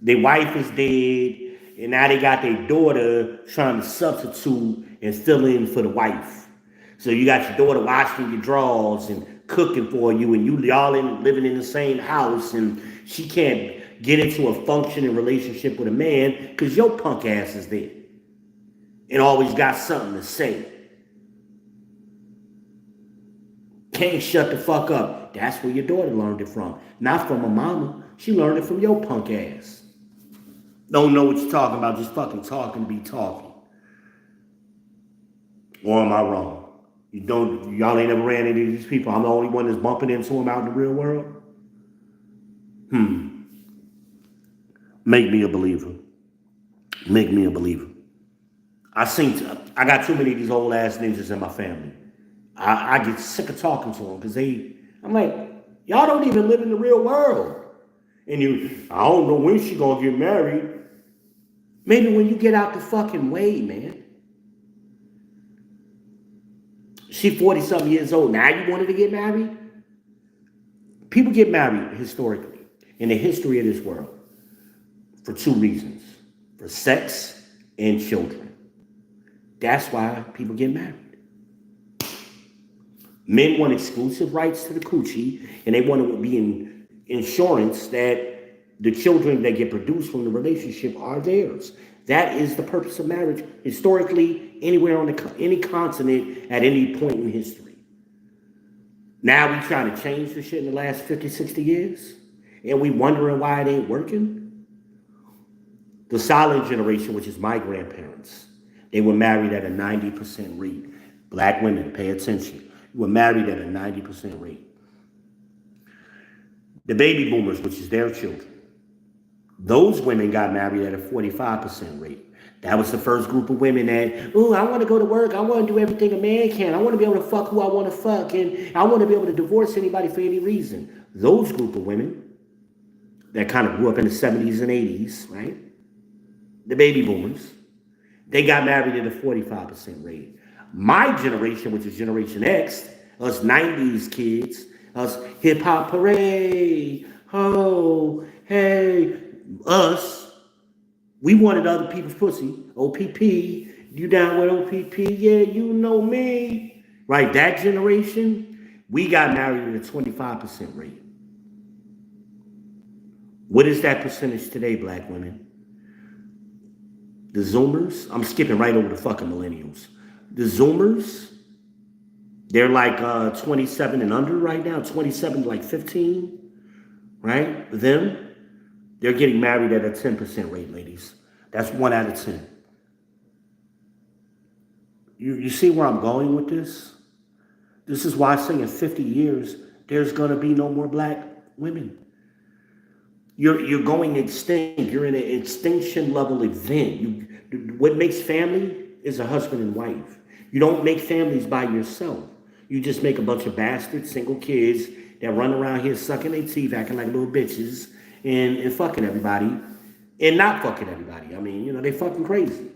their wife is dead, and now they got their daughter trying to substitute and fill in for the wife. So you got your daughter washing your drawers and cooking for you, and y'all living in the same house, and she can't get into a functioning relationship with a man because your punk ass is there. And always got something to say. Can't shut the fuck up. That's where your daughter learned it from. Not from her mama. She learned it from your punk ass. Don't know what you're talking about. Just fucking talking to be talking. Or am I wrong? Y'all ain't never ran into these people. I'm the only one that's bumping into them out in the real world? Make me a believer. Make me a believer. I got too many of these old ass ninjas in my family. I get sick of talking to them because I'm like, y'all don't even live in the real world. And I don't know when she gonna get married. Maybe when you get out the fucking way, man. She 40-something years old. Now you wanted to get married? People get married historically in the history of this world for two reasons. For sex and children. That's why people get married. Men want exclusive rights to the coochie, and they want to be in insurance that the children that get produced from the relationship are theirs. That is the purpose of marriage, historically, anywhere on any continent at any point in history. Now we trying to change the shit in the last 50, 60 years, and we wondering why it ain't working. The silent generation, which is my grandparents, they were married at a 90% rate. Black women, pay attention. Were married at a 90% rate. The baby boomers, which is their children, those women got married at a 45% rate. That was the first group of women that, I want to go to work. I want to do everything a man can. I want to be able to fuck who I want to fuck. And I want to be able to divorce anybody for any reason. Those group of women that kind of grew up in the 70s and 80s, right? The baby boomers, they got married at a 45% rate. My generation, which is Generation X, us 90s kids, us hip-hop hooray, ho, hey, us, we wanted other people's pussy. OPP, you down with OPP? Yeah, you know me. Right, that generation, we got married at a 25% rate. What is that percentage today, black women? The Zoomers, I'm skipping right over the fucking millennials. The Zoomers, they're like 27 and under right now, 27 to like 15, right? Them, they're getting married at a 10% rate, ladies. That's 1 out of 10. You see where I'm going with this? This is why I say in 50 years, there's going to be no more black women. You're going extinct. You're in an extinction level event. What makes family is a husband and wife. You don't make families by yourself. You just make a bunch of bastard single kids that run around here sucking their teeth, acting like little bitches, and fucking everybody, and not fucking everybody. I mean, they fucking crazy.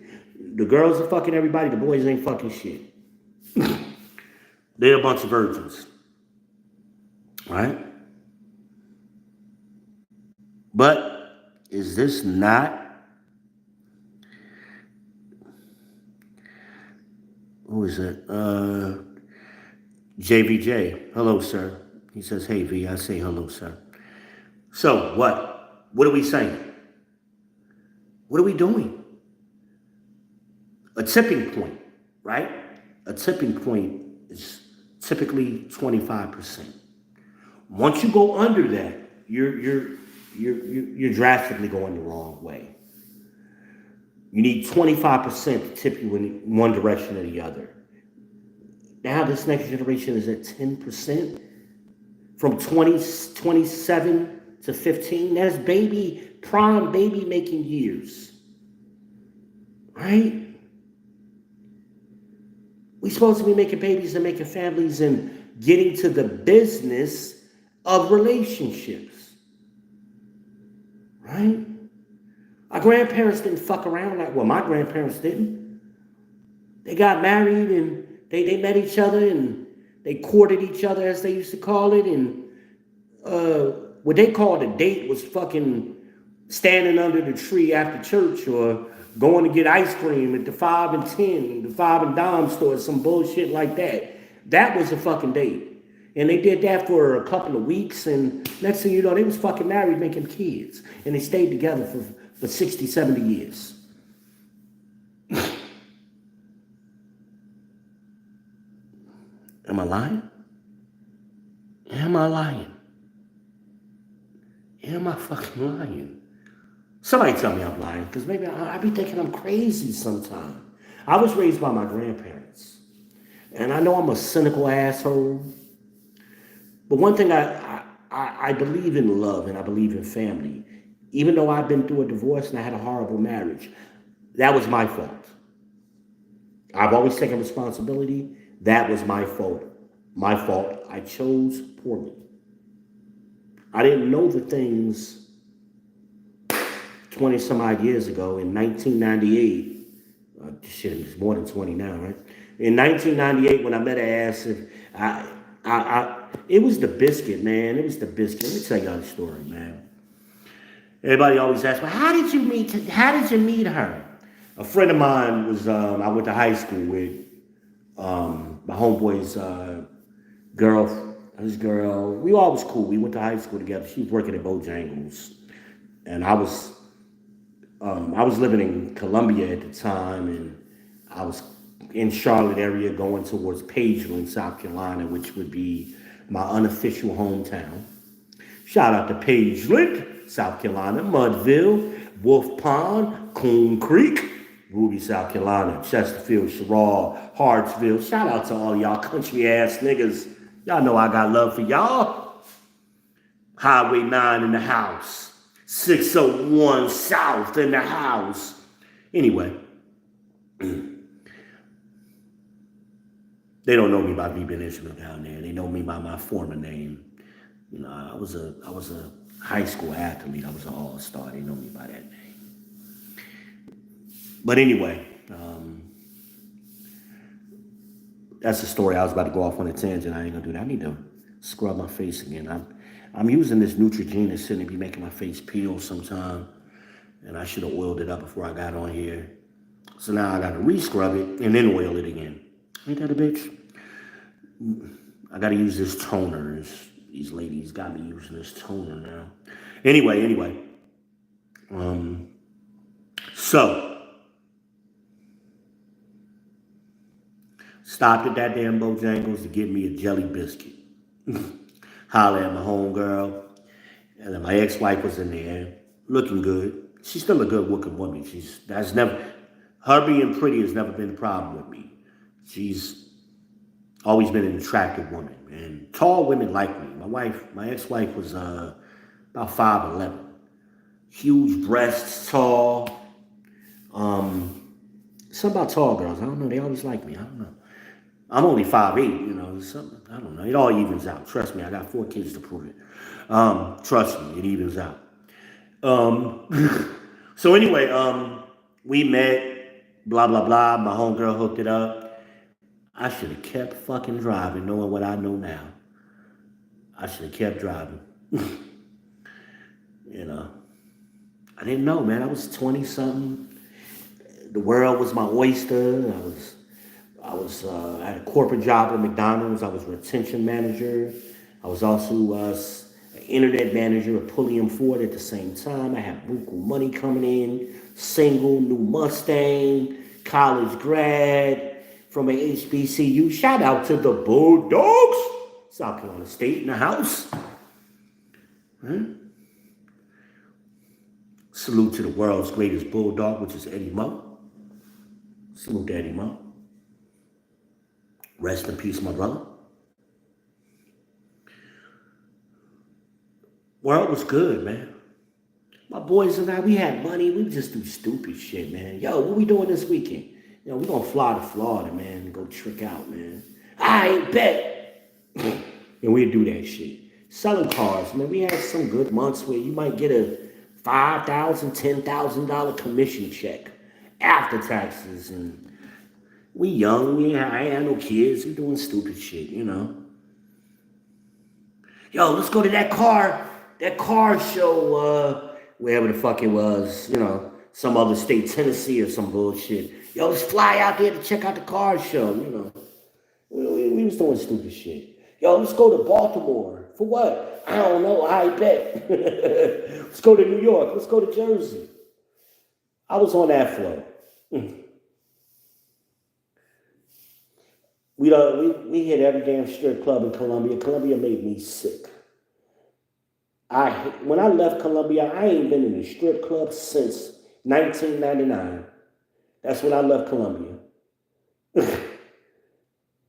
The girls are fucking everybody. The boys ain't fucking shit. They're a bunch of virgins, right? But is this not? Who is it? JVJ. Hello, sir. He says, hey, V. I say hello, sir. So what? What are we saying? What are we doing? A tipping point, right? A tipping point is typically 25%. Once you go under that, you're drastically going the wrong way. You need 25% to tip you in one direction or the other. Now this next generation is at 10%. From 27 to 15, that's prime baby making years. Right? We're supposed to be making babies and making families and getting to the business of relationships. Right? Our grandparents didn't fuck around my grandparents didn't. They got married and they met each other and they courted each other, as they used to call it. And what they called a date was fucking standing under the tree after church or going to get ice cream at the 5 and 10, the 5 and dime store, some bullshit like that. That was a fucking date. And they did that for a couple of weeks. And next thing you know, they was fucking married, making kids. And they stayed together for 60, 70 years. Am I lying? Am I lying? Am I fucking lying? Somebody tell me I'm lying, because maybe I be thinking I'm crazy sometimes. I was raised by my grandparents, and I know I'm a cynical asshole, but one thing I believe in love and I believe in family. Even though I've been through a divorce and I had a horrible marriage, that was my fault. I've always taken responsibility. That was my fault. My fault. I chose poorly. I didn't know the things 20 some odd years ago in 1998. Shit, it's more than 20 now, right? In 1998, when I met her ass, it was the biscuit, man. It was the biscuit. Let me tell y'all the story, man. Everybody always asks me, how did you meet her? A friend of mine was, I went to high school with my homeboy's girl. His girl, we all was cool. We went to high school together. She was working at Bojangles. And I was living in Columbia at the time, and I was in Charlotte area going towards Pageland, South Carolina, which would be my unofficial hometown. Shout out to Pageland, South Carolina, Mudville, Wolf Pond, Coon Creek, Ruby, South Carolina, Chesterfield, Sherrall, Hartsville. Shout out to all y'all country ass niggas. Y'all know I got love for y'all. Highway 9 in the house. 601 South in the house. Anyway, they don't know me by V. Ben Ishmael down there. They know me by my former name. You know, I was a high school athlete. I was an all-star. They know me by that name. But anyway, that's the story. I was about to go off on a tangent. I ain't gonna do that. I need to scrub my face again. I'm using this Neutrogena. It's going to be making my face peel sometime, and I should have oiled it up before I got on here. So now I got to re-scrub it and then oil it again. Ain't that a bitch? I got to use this toner. These ladies got me using this toner now. Anyway. So Stopped at that damn Bojangles to get me a jelly biscuit. Holler at my homegirl. And then my ex-wife was in there, looking good. She's still a good looking woman. Her being pretty has never been a problem with me. She's always been an attractive woman. And tall women like me. My ex-wife was about 5'11". Huge breasts, tall. Something about tall girls. I don't know. They always like me. I don't know. I'm only 5'8", you know. Something, I don't know. It all evens out. Trust me. I got 4 kids to prove it. Trust me. It evens out. So anyway, we met, blah, blah, blah. My homegirl hooked it up. I should have kept fucking driving, knowing what I know now. I should have kept driving. You know. I didn't know, man. I was 20-something. The world was my oyster. I had a corporate job at McDonald's. I was a retention manager. I was also an internet manager at Pulliam Ford at the same time. I had buku money coming in, single, new Mustang, college grad from a HBCU. Shout out to the Bulldogs, South Carolina State in the house. Huh? Salute to the world's greatest Bulldog, which is Eddie Mo. Salute to Eddie Mo. Rest in peace, my brother. World was good, man. My boys and I, we had money. We just do stupid shit, man. Yo, what we doing this weekend? You know, we gonna fly to Florida, man, and go trick out, man. I bet. And we'd do that shit. Selling cars, man. We had some good months where you might get a $5,000, $10,000 commission check after taxes, and we young. I ain't had no kids. We doing stupid shit, you know. Yo, let's go to that car show, wherever the fuck it was, you know, some other state, Tennessee or some bullshit. Yo, let's fly out there to check out the car show, you know. We was doing stupid shit. Yo, let's go to Baltimore. For what? I don't know. I bet. Let's go to New York. Let's go to Jersey. I was on that flow. We hit every damn strip club in Columbia. Columbia made me sick. When I left Columbia, I ain't been in a strip club since 1999. That's when I left Columbia.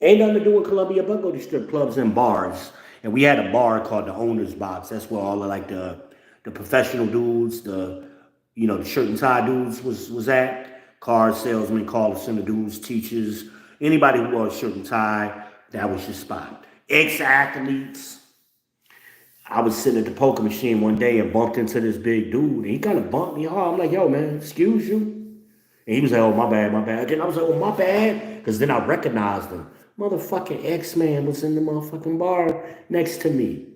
Ain't nothing to do with Columbia but go to strip clubs and bars. And we had a bar called the Owner's Box. That's where all of like the professional dudes, the shirt and tie dudes was at. Car salesmen, call center dudes, teachers, anybody who wore a shirt and tie, that was your spot. Ex-athletes. I was sitting at the poker machine one day and bumped into this big dude. And he kind of bumped me hard. I'm like, yo, man, excuse you? And he was like, oh, my bad, my bad. Then I was like, oh, my bad. Because then I recognized him. Motherfucking X-Man was in the motherfucking bar next to me.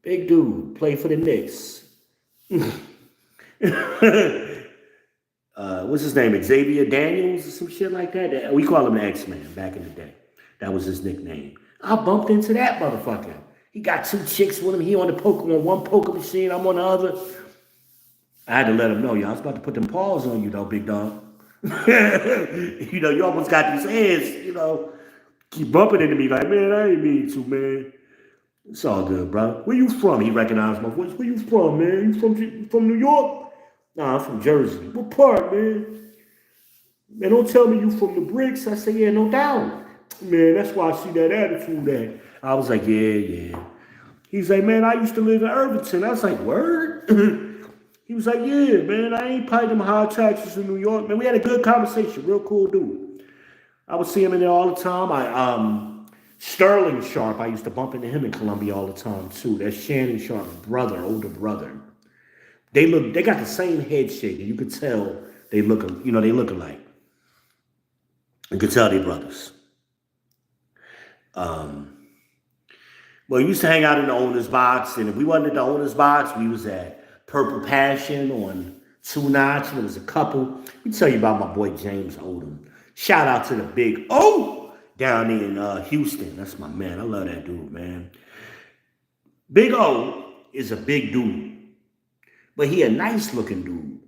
Big dude, played for the Knicks. What's his name? Xavier Daniels or some shit like that? We call him the X-Man back in the day. That was his nickname. I bumped into that motherfucker. He got 2 chicks with him. He on one poker machine. I'm on the other. I had to let him know, yo, I was about to put them paws on you, though, big dog. You almost got these hands, keep bumping into me like, man, I ain't mean to, man. It's all good, bro. Where you from? He recognized my voice. Where you from, man? You from New York? Nah, I'm from Jersey. What part, man? Man, don't tell me you from the bricks. I say, yeah, no doubt. Man, that's why I see that attitude there. I was like, yeah. He's like, man, I used to live in Irvington. I was like, word? He was like, yeah, man, I ain't paying them high taxes in New York. Man, we had a good conversation. Real cool dude. I would see him in there all the time. Sterling Sharp, I used to bump into him in Columbia all the time, too. That's Shannon Sharp's brother, older brother. They got the same head shape. You could tell they look alike. You could tell they brothers. Well, we used to hang out in the Owner's Box, and if we wasn't at the Owner's Box, we was at Purple Passion on 2 Notch, and there was a couple. Let me tell you about my boy James Odom. Shout out to the Big O down in Houston. That's my man. I love that dude, man. Big O is a big dude, but he a nice looking dude.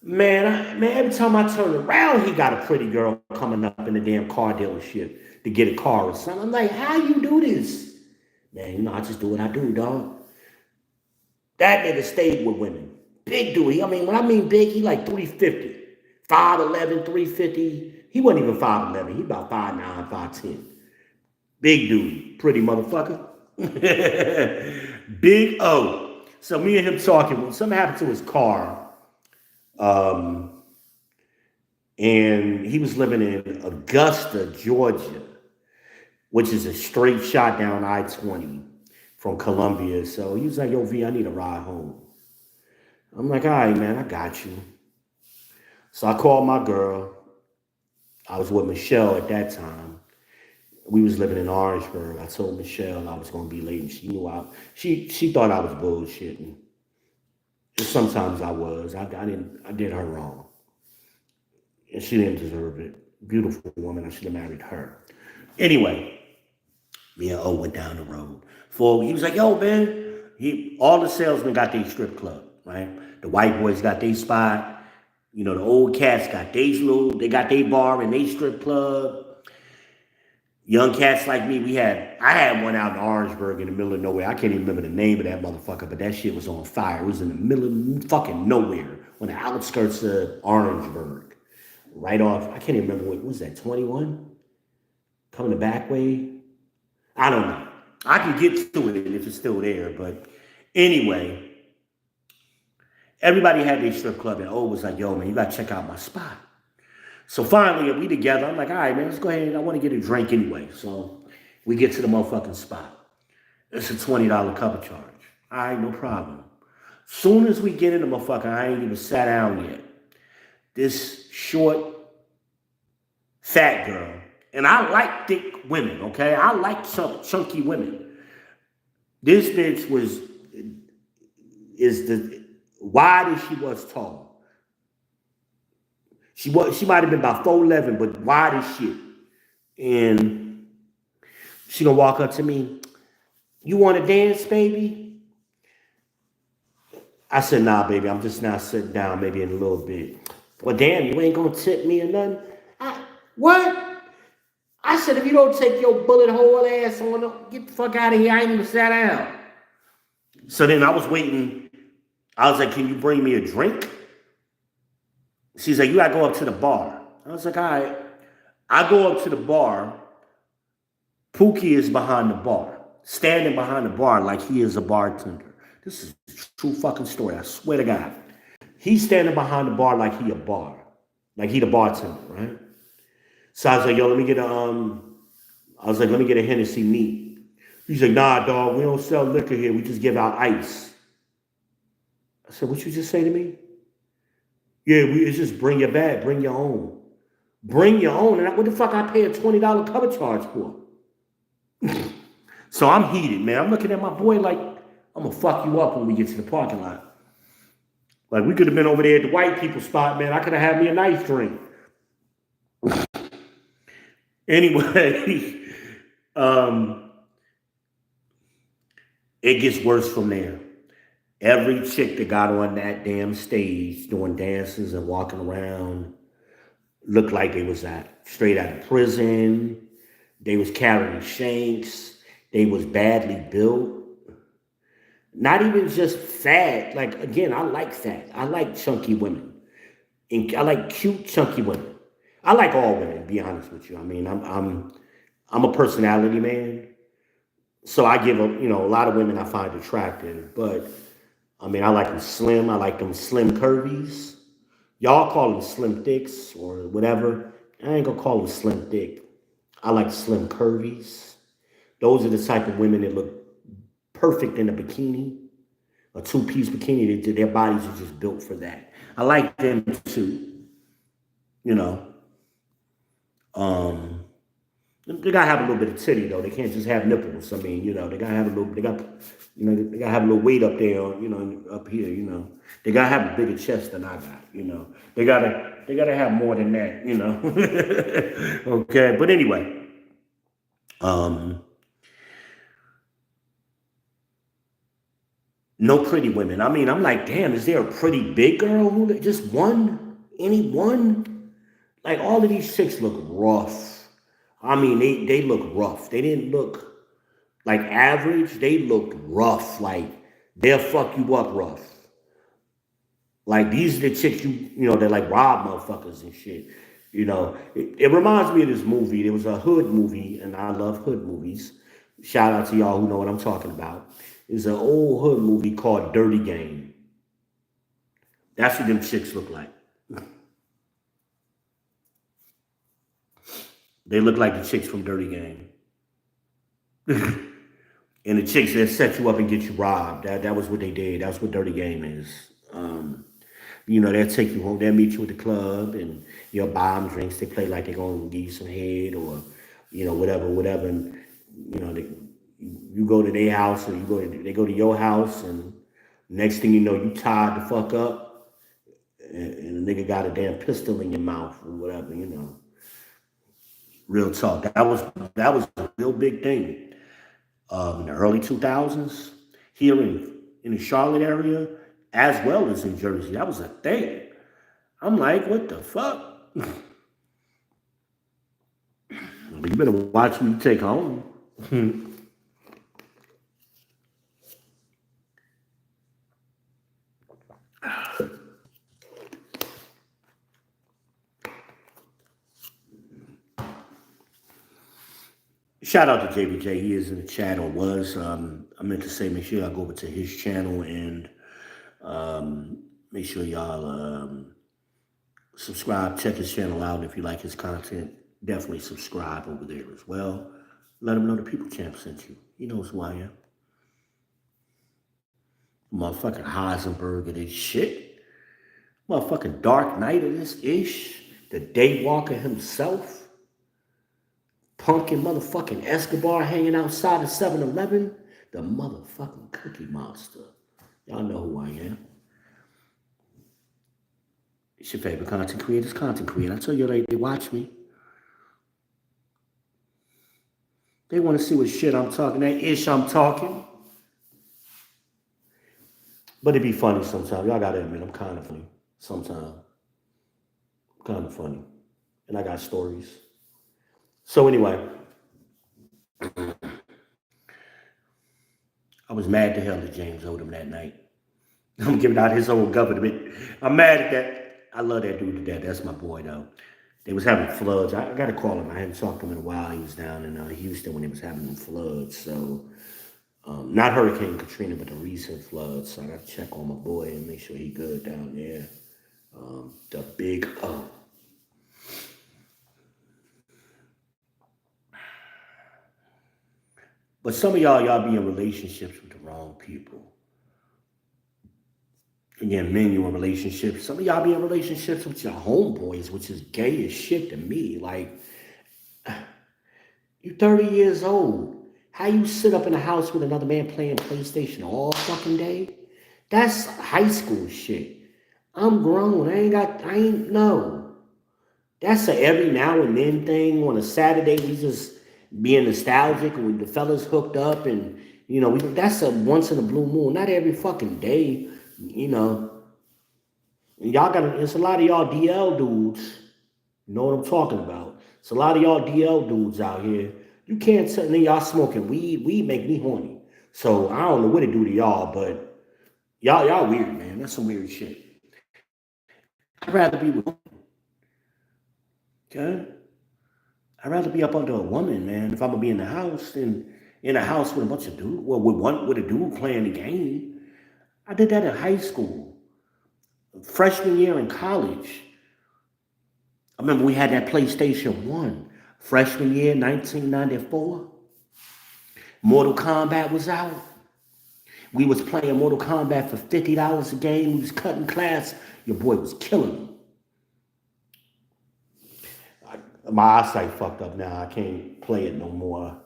Man, every time I turn around, he got a pretty girl coming up in the damn car dealership to get a car or something. I'm like, how you do this? Man, I just do what I do, dog. That nigga stayed with women. Big dude. I mean, when I mean big, he like 350. 5'11", 350. He wasn't even 5'11". He about 5'9", 5'10". Big dude. Pretty motherfucker. Big O. So me and him talking. When something happened to his car, um, and he was living in Augusta, Georgia, which is a straight shot down I-20 from Columbia. So he was like, yo, V, I need a ride home. I'm like, all right, man, I got you. So I called my girl. I was with Michelle at that time. We was living in Orangeburg. I told Michelle I was going to be late, and she knew she thought I was bullshitting. And sometimes I was. I did her wrong. And she didn't deserve it. Beautiful woman. I should have married her. Anyway, me and O went down the road. He was like, yo, man, all the salesmen got their strip club, right? The white boys got their spot. You know, the old cats got they got their bar and they strip club. Young cats like me, I had one out in Orangeburg in the middle of nowhere. I can't even remember the name of that motherfucker, but that shit was on fire. It was in the middle of fucking nowhere, on the outskirts of Orangeburg. Right off, I can't even remember what was that, 21? Coming the back way? I don't know. I can get to it if it's still there, but anyway, everybody had their strip club, and O was like, yo, man, you gotta check out my spot. So finally, we together. I'm like, all right, man, let's go ahead. I want to get a drink anyway. So we get to the motherfucking spot. It's a $20 cover charge. All right, no problem. Soon as we get in the motherfucker, I ain't even sat down yet. This short, fat girl, and I like thick women, okay? I like chunky women. This bitch is the wide as she was tall. She might have been about 4'11", but wide as shit. And she gonna walk up to me. You want to dance, baby? I said, nah, baby. I'm just now sitting down, maybe in a little bit. Well, damn, you ain't gonna tip me or nothing. What? I said, if you don't take your bullet hole ass on, get the fuck out of here. I ain't even sat down. So then I was waiting. I was like, can you bring me a drink? She's like, you gotta go up to the bar. I was like, all right. I go up to the bar. Pookie is behind the bar, standing behind the bar like he is a bartender. This is a true fucking story, I swear to God. He's standing behind the bar like he the bartender, right? So I was like, yo, let me get a Hennessy neat. He's like, nah, dog, we don't sell liquor here. We just give out ice. I said, what you just say to me? Yeah, it's just bring your bag, bring your own. Bring your own. And what the fuck I pay a $20 cover charge for? So I'm heated, man. I'm looking at my boy like, I'm gonna fuck you up when we get to the parking lot. Like, we could have been over there at the white people spot, man. I could have had me a nice drink. Anyway, it gets worse from there. Every chick that got on that damn stage doing dances and walking around looked like they was straight out of prison. They was carrying shanks. They was badly built. Not even just fat. Like, again, I like fat. I like chunky women. And I like cute, chunky women. I like all women, to be honest with you. I mean, I'm a personality man. So I give a lot of women I find attractive. But, I mean, I like them slim. I like them slim curvies. Y'all call them slim thicks or whatever. I ain't gonna call them slim thick. I like slim curvies. Those are the type of women that look perfect in a bikini, a two-piece bikini. Their bodies are just built for that. I like them too. You know. They gotta have a little bit of titty though. They can't just have nipples. I mean, they gotta have a little. They gotta have a little weight up there. Up here. They gotta have a bigger chest than I got. They gotta have more than that. Okay, but anyway, No pretty women. I mean, I'm like, damn, is there a pretty big girl who just one? Any one? Like all of these chicks look rough. I mean, they look rough. They didn't look like average. They looked rough. Like they'll fuck you up rough. Like these are the chicks you know, they're like rob motherfuckers and shit. You know, it reminds me of this movie. There was a hood movie, and I love hood movies. Shout out to y'all who know what I'm talking about. It's an old hood movie called Dirty Game. That's what them chicks look like. They look like the chicks from Dirty Game. And the chicks that set you up and get you robbed. That was what they did. That's what Dirty Game is. You know, they'll take you home, they'll meet you at the club and you'll buy them drinks. They play like they're gonna give you some head or, you know, whatever. And, you know, you go to their house or they go to your house and next thing you know, you tied the fuck up and the nigga got a damn pistol in your mouth or whatever, you know. Real talk. That was a real big thing. In the early 2000s here in the Charlotte area, as well as in Jersey. That was a thing. I'm like, what the fuck? You better watch who you take home. Shout out to JBJ. He is in the chat or was. I meant to say, make sure y'all go over to his channel and make sure y'all subscribe. Check his channel out. If you like his content, definitely subscribe over there as well. Let him know the People Champ sent you. He knows who I am. Motherfucking Heisenberg of this shit. Motherfucking Dark Knight of this ish. The Daywalker himself. Punkin motherfucking Escobar hanging outside of 7-Eleven. The motherfucking Cookie Monster. Y'all know who I am. It's your favorite content creator. I tell you, they watch me. They want to see what shit I'm talking, that ish I'm talking. But it be funny sometimes. Y'all gotta admit, I'm kind of funny sometimes. Kind of funny. And I got stories. So anyway, I was mad to hell at James Odom that night. I'm giving out his whole government. I'm mad at that. I love that dude to death. That's my boy, though. They was having floods. I got to call him. I hadn't talked to him in a while. He was down in Houston when they was having them floods. So, not Hurricane Katrina, but the recent floods. So I got to check on my boy and make sure he good down there. The big O. But some of y'all be in relationships with the wrong people. Again, men, you in relationships. Some of y'all be in relationships with your homeboys, which is gay as shit to me. Like, you 30 years old. How you sit up in a house with another man playing PlayStation all fucking day? That's high school shit. I'm grown. No. That's a every now and then thing. On a Saturday, we just being nostalgic and the fellas hooked up and, you know, that's a once in a blue moon. Not every fucking day, you know. It's a lot of y'all DL dudes. You know what I'm talking about. It's a lot of y'all DL dudes out here. You can't tell me y'all smoking weed. Weed make me horny. So I don't know what it do to y'all, but y'all weird, man. That's some weird shit. I'd rather be with women. Okay? I'd rather be up under a woman, man, if I'm gonna be in the house than in a house with a bunch of dudes. Well, with a dude playing the game. I did that in high school. Freshman year in college. I remember we had that PlayStation 1. Freshman year, 1994. Mortal Kombat was out. We was playing Mortal Kombat for $50 a game. We was cutting class. Your boy was killing me. My eyesight fucked up now. I can't play it no more.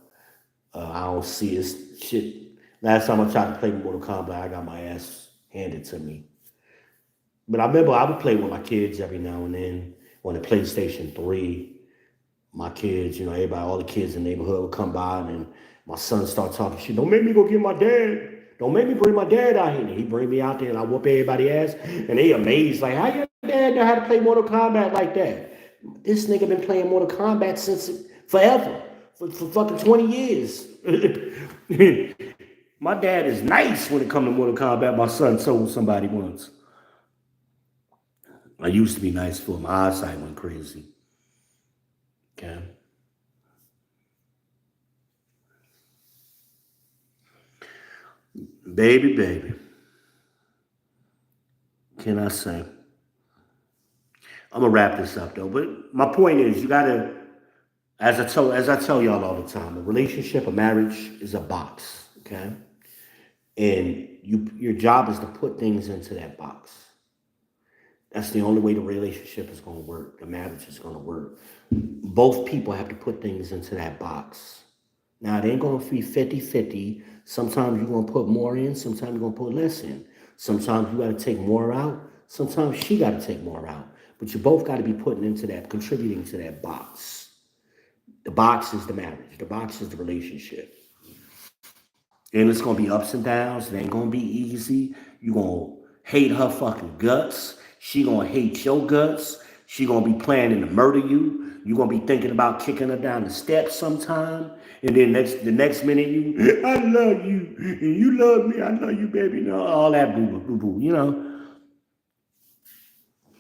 I don't see it. Shit. Last time I tried to play Mortal Kombat, I got my ass handed to me. But I remember I would play with my kids every now and then on the PlayStation 3. My kids, you know, all the kids in the neighborhood would come by and my son start talking shit. Don't make me go get my dad. Don't make me bring my dad out here. And he bring me out there and I whoop everybody's ass. And they amazed, like, how your dad know how to play Mortal Kombat like that? This nigga been playing Mortal Kombat since forever. For fucking 20 years. My dad is nice when it comes to Mortal Kombat. My son told somebody once. I used to be nice for him. My eyesight went crazy. Okay. Baby. Can I say? I'm gonna wrap this up though. But my point is, you gotta, as I tell y'all all the time, a relationship, a marriage is a box. Okay. And your job is to put things into that box. That's the only way the relationship is going to work. The marriage is going to work. Both people have to put things into that box. Now, it ain't going to be 50-50. Sometimes you're going to put more in. Sometimes you're going to put less in. Sometimes you got to take more out. Sometimes she got to take more out. But you both got to be putting into that, contributing to that box. The box is the marriage. The box is the relationship. And it's going to be ups and downs. It ain't going to be easy. You're going to hate her fucking guts. She going to hate your guts. She going to be planning to murder you. You're going to be thinking about kicking her down the steps sometime. And then the next minute, I love you. And you love me. I love you, baby. You know, all that boo-boo. You know,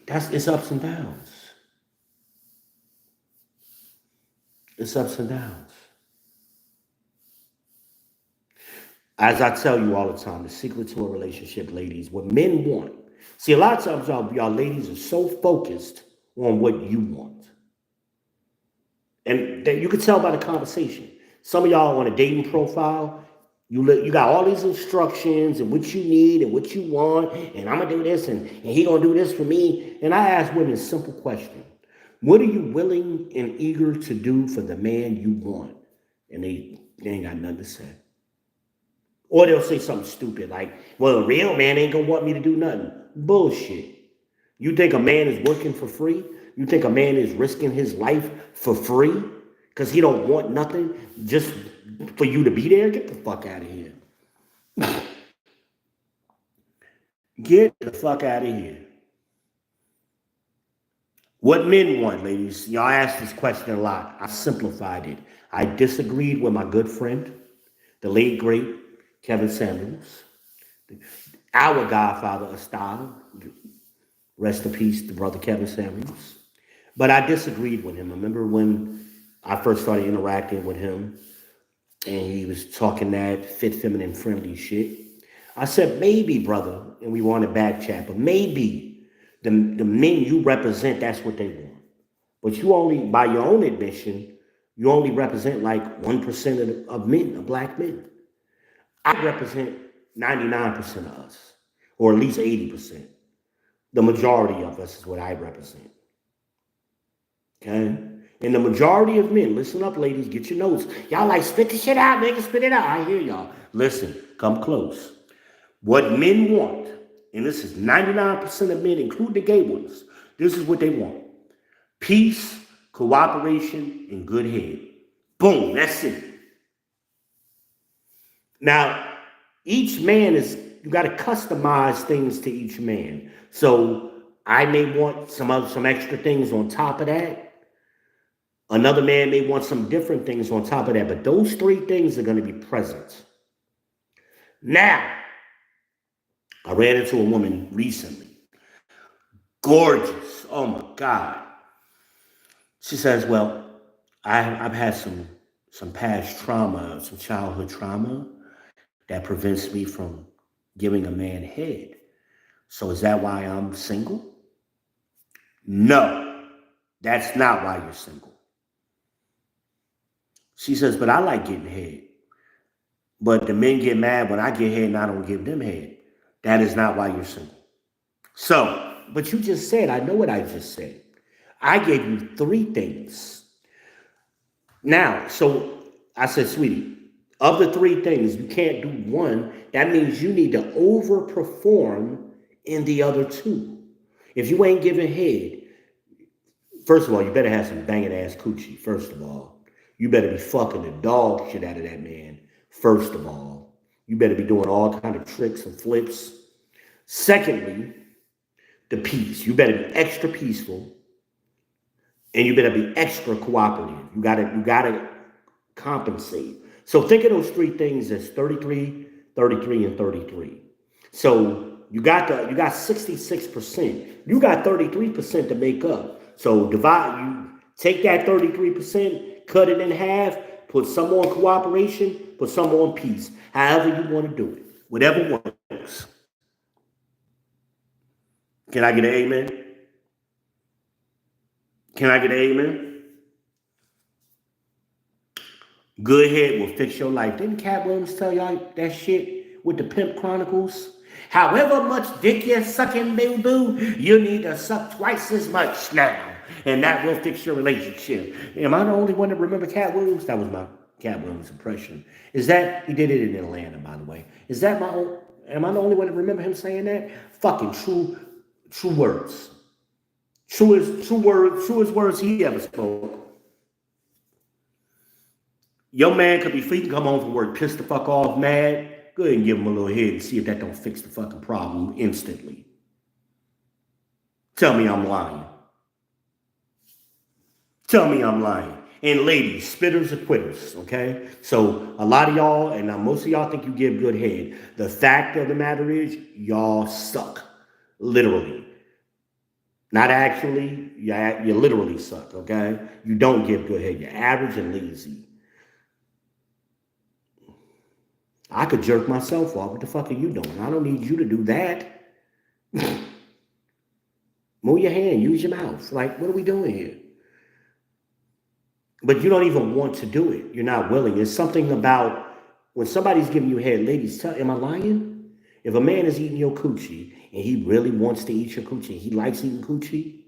it's ups and downs. It's ups and downs. As I tell you all the time, the secret to a relationship, ladies, what men want. See, a lot of times y'all ladies are so focused on what you want. And you can tell by the conversation. Some of y'all on a dating profile, you got all these instructions and what you need and what you want, and I'm going to do this, and he going to do this for me. And I ask women a simple question. What are you willing and eager to do for the man you want? And they ain't got nothing to say. Or they'll say something stupid like, well, a real man ain't going to want me to do nothing. Bullshit. You think a man is working for free? You think a man is risking his life for free? Because he don't want nothing just for you to be there? Get the fuck out of here. Get the fuck out of here. What men want, ladies? Y'all ask this question a lot. I simplified it. I disagreed with my good friend, the late, great Kevin Samuels, our godfather of style. Rest in peace, the brother Kevin Samuels. But I disagreed with him. I remember when I first started interacting with him and he was talking that fit, feminine, friendly shit. I said, maybe, brother, and we wanted back chat, but maybe the men you represent, that's what they want. But you only, by your own admission, you only represent like 1% of men, of black men. I represent 99% of us, or at least 80%. The majority of us is what I represent. Okay? And the majority of men, listen up, ladies, get your notes. Y'all like, spit the shit out, nigga, spit it out. I hear y'all. Listen, come close. What men want, and this is 99% of men, including the gay ones, this is what they want. Peace, cooperation, and good head. Boom, that's it. Now, each man you got to customize things to each man. So I may want some extra things on top of that. Another man may want some different things on top of that, but those three things are going to be present. Now, I ran into a woman recently. Gorgeous. Oh my God. She says, well, I've had some past trauma, some childhood trauma that prevents me from giving a man head. So is that why I'm single? No, that's not why you're single. She says, but I like getting head. But the men get mad when I get head and I don't give them head. That is not why you're single. So, but you just said, I know what I just said. I gave you three things. Now, so I said, sweetie, of the three things, you can't do one. That means you need to overperform in the other two. If you ain't giving head, first of all, you better have some banging ass coochie, first of all. You better be fucking the dog shit out of that man, first of all. You better be doing all kind of tricks and flips. Secondly, the peace. You better be extra peaceful, and you better be extra cooperative. You gotta compensate. So think of those three things as 33, 33, and 33. So you got 66%. You got 33% to make up. So take that 33%, cut it in half, put some on cooperation, put some on peace. However you want to do it. Whatever works. Can I get an amen? Can I get an amen? Good head will fix your life. Didn't Cat Williams tell y'all that shit with the Pimp Chronicles? However much dick you're sucking, boo, you need to suck twice as much now. And that will fix your relationship. Am I the only one that remember Cat Williams? That was my Cat Williams impression. He did it in Atlanta, by the way. Am I the only one that remember him saying that? Fucking true words. Truest words he ever spoke. Your man could be free and come home from work, pissed the fuck off, mad. Go ahead and give him a little head and see if that don't fix the fucking problem instantly. Tell me I'm lying. Tell me I'm lying. And ladies, spitters or quitters, okay? So a lot of y'all, and now most of y'all think you give good head. The fact of the matter is, y'all suck. Literally. Not actually, you literally suck, okay? You don't give good head. You're average and lazy. I could jerk myself off. What the fuck are you doing? I don't need you to do that. Move your hand, use your mouth. Like, what are we doing here? But you don't even want to do it. You're not willing. It's something about when somebody's giving you head, ladies, am I lying? If a man is eating your coochie and he really wants to eat your coochie, he likes eating coochie,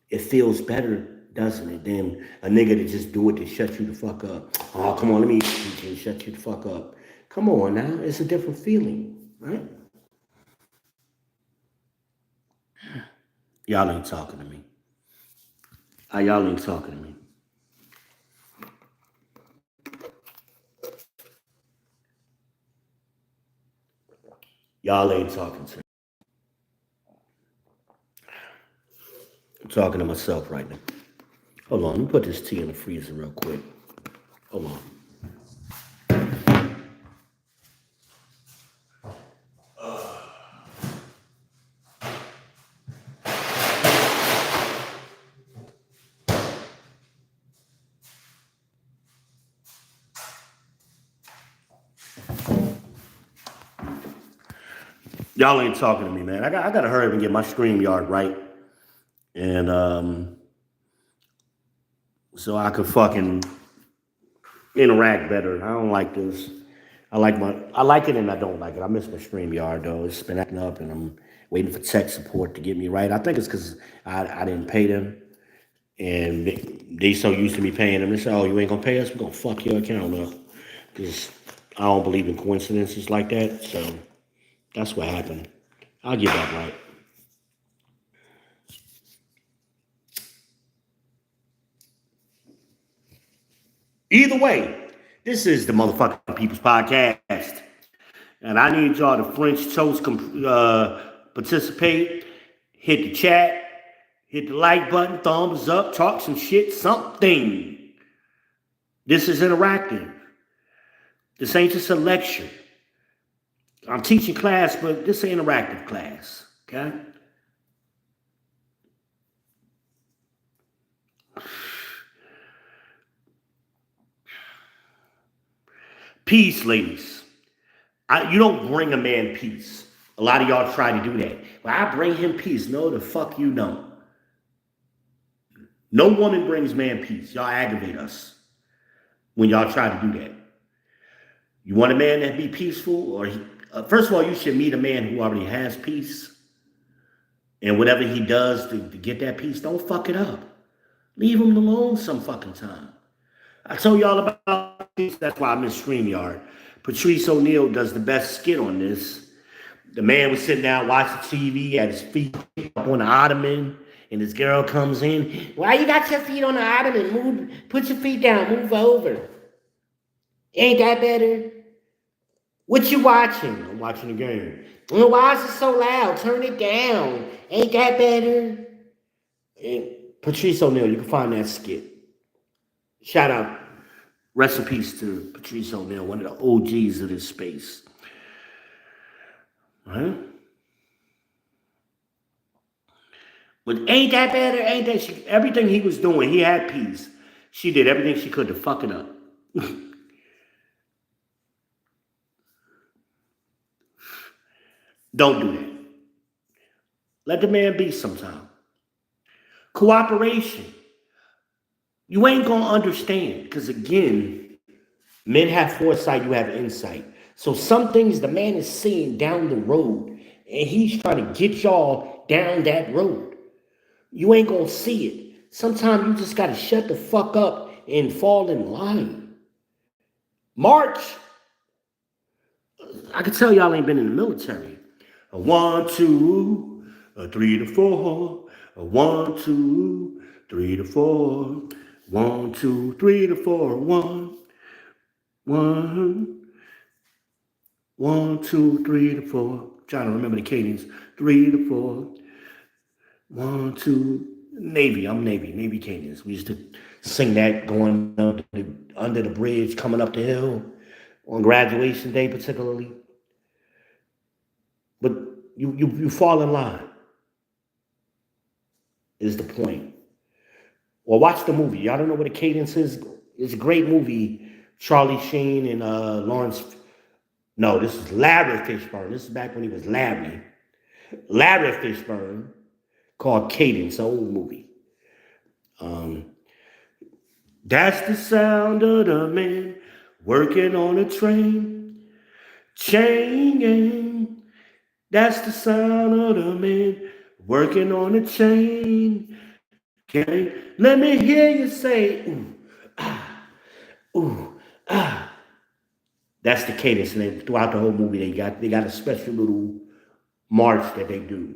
it feels better, doesn't it, than a nigga to just do it to shut you the fuck up. Oh, come on, let me eat your coochie and shut you the fuck up. Come on now, it's a different feeling, right? Y'all ain't talking to me. Y'all ain't talking to me. Y'all ain't talking to me. I'm talking to myself right now. Hold on, let me put this tea in the freezer real quick. Hold on. Y'all ain't talking to me, man. I got to hurry up and get my StreamYard right. And so I could fucking interact better. I don't like this. I like it and I don't like it. I miss my StreamYard though. It's been acting up and I'm waiting for tech support to get me right. I think it's because I didn't pay them. And they so used to me paying them. They say, oh, you ain't gonna pay us? We're gonna fuck your account up. Because I don't believe in coincidences like that. So that's what happened. I'll get that right. Either way, this is the motherfucking People's Podcast. And I need y'all to French toast participate, hit the chat, hit the like button, thumbs up, talk some shit, something. This is interactive. This ain't just a lecture. I'm teaching class, but this is an interactive class, okay? Peace, ladies. You don't bring a man peace. A lot of y'all try to do that. Well, I bring him peace. No, the fuck you don't. No woman brings man peace. Y'all aggravate us when y'all try to do that. You want a man that be peaceful? Or first of all, you should meet a man who already has peace. And whatever he does to get that peace, don't fuck it up. Leave him alone some fucking time. I told y'all about this. That's why I miss StreamYard. Patrice O'Neal does the best skit on this. The man was sitting down watching TV, had his feet up on the ottoman, and this girl comes in. Why you got your feet on the ottoman? Move, put your feet down, move over. Ain't that better? What you watching? I'm watching the game. Well, why is it so loud? Turn it down. Ain't that better? And Patrice O'Neal, you can find that skit. Shout out, rest in peace to Patrice O'Neal, one of the OGs of this space. Right? But ain't that better? Ain't that she, everything he was doing, he had peace. She did everything she could to fuck it up. Don't do that. Let the man be sometime. Cooperation. You ain't gonna understand. Because again, men have foresight, you have insight. So some things the man is seeing down the road, and he's trying to get y'all down that road. You ain't gonna see it. Sometimes you just gotta shut the fuck up and fall in line. March. I can tell y'all ain't been in the military. A 1, 2, a 3 to 4. A 1, 2, 3 to 4. 1, 2, 3 to 4. 1, 1. 1, 2, 3 to 4. Trying to remember the cadence. 3 to 4. 1, 2. Navy. I'm Navy. Navy cadence. We used to sing that going under the bridge, coming up the hill on graduation day, particularly. But you fall in line. Is the point. Or watch the movie. Y'all don't know what a cadence is? It's a great movie. Charlie Sheen and Lawrence. No, this is Larry Fishburne. This is back when he was Larry. Larry Fishburne, called Cadence, an old movie. That's the sound of the man working on a train. Chain. That's the sound of the man working on a chain. Okay? Let me hear you say, ooh, ah, ooh, ah. That's the cadence. And then throughout the whole movie, they got a special little march that they do.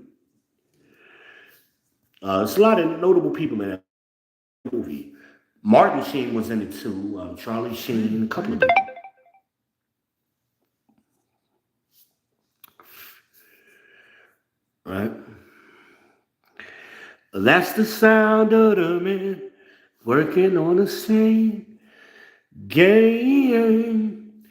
There's a lot of notable people in that movie. Martin Sheen was in it too. Charlie Sheen, and a couple of people. Right? That's the sound of the man working on the same game.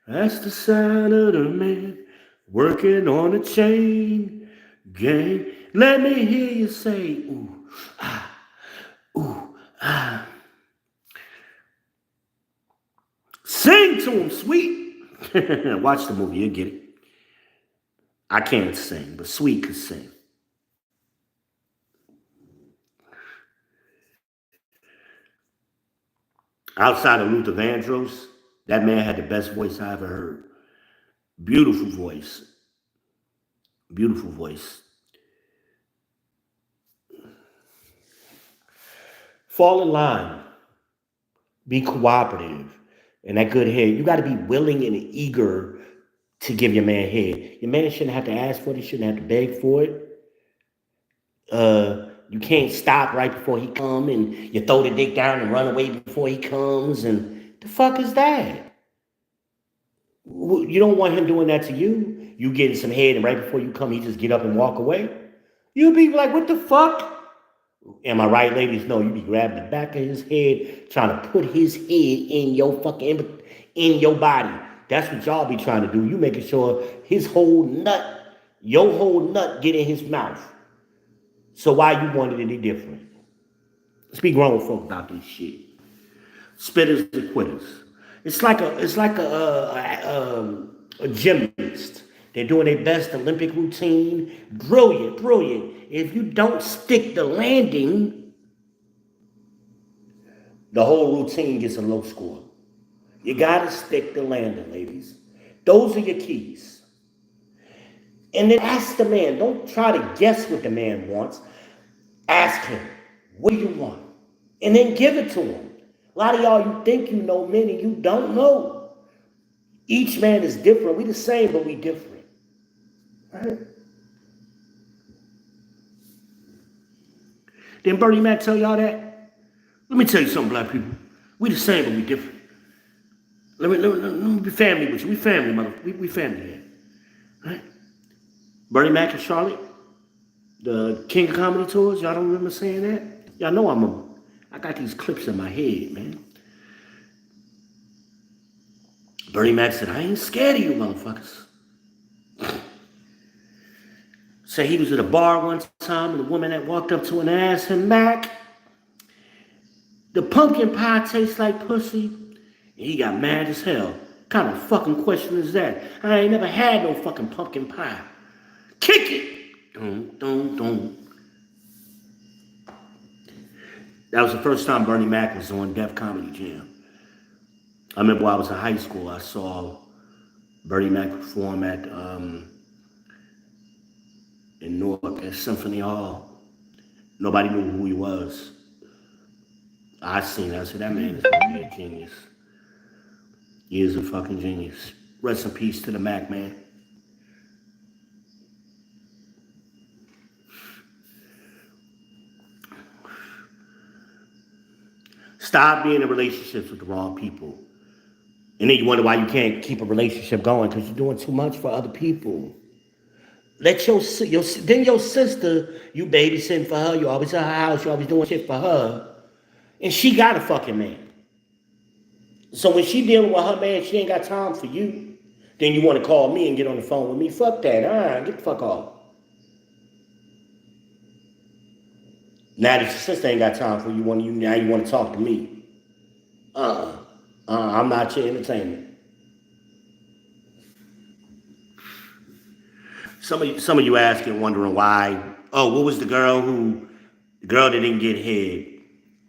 That's the sound of the man working on a chain gang. Let me hear you say, ooh, ah, ooh, ah. Sing to him, sweet. Watch the movie, you'll get it. I can't sing, but Sweet could sing. Outside of Luther Vandross, that man had the best voice I ever heard. Beautiful voice. Beautiful voice. Fall in line. Be cooperative. And that good head, you got to be willing and eager to give your man head. Your man shouldn't have to ask for it. He shouldn't have to beg for it. You can't stop right before he come and you throw the dick down and run away before he comes. And the fuck is that? You don't want him doing that to you. You getting some head and right before you come, he just get up and walk away. You'll be like, what the fuck? Am I right, ladies? No, you be grabbing the back of his head, trying to put his head in your fucking, in your body. That's what y'all be trying to do. You making sure his whole nut, your whole nut get in his mouth. So why you want it any different? Let's be grown folk about this shit. Spitters and quitters. It's like a gymnast. They're doing their best Olympic routine. Brilliant, brilliant. If you don't stick the landing, the whole routine gets a low score. You gotta stick the landing, ladies. Those are your keys. And then ask the man. Don't try to guess what the man wants. Ask him, what do you want? And then give it to him. A lot of y'all, you think you know men and you don't know. Each man is different. We the same, but we different. Right? Didn't Bernie Mac tell y'all that? Let me tell you something, black people. We the same, but we different. Let me be family with you. We family, mother. We family here. Right? Bernie Mac and Charlotte, the King of Comedy Tours. Y'all don't remember saying that? Y'all know I got these clips in my head, man. Bernie Mac said, I ain't scared of you motherfuckers. Say he was at a bar one time and the woman that walked up to him and asked him, Mac, the pumpkin pie tastes like pussy? And he got mad as hell. What kind of fucking question is that? I ain't never had no fucking pumpkin pie. Kick it! Dun, dun, dun. That was the first time Bernie Mac was on Def Comedy Jam. I remember when I was in high school, I saw Bernie Mac perform in Newark at Symphony Hall. Nobody knew who he was. I seen it. I said, that man is fucking a genius. He is a fucking genius. Rest in peace to the Mac, man. Stop being in relationships with the wrong people. And then you wonder why you can't keep a relationship going because you're doing too much for other people. Let your sister, you babysitting for her, you always at her house, you always doing shit for her. And she got a fucking man. So when she dealing with her man, she ain't got time for you. Then you want to call me and get on the phone with me. Fuck that. Get the fuck off. Now that your sister ain't got time for you, now you want to talk to me. I'm not your entertainment. Some of you asking, wondering why. Oh, what was the girl that didn't get head?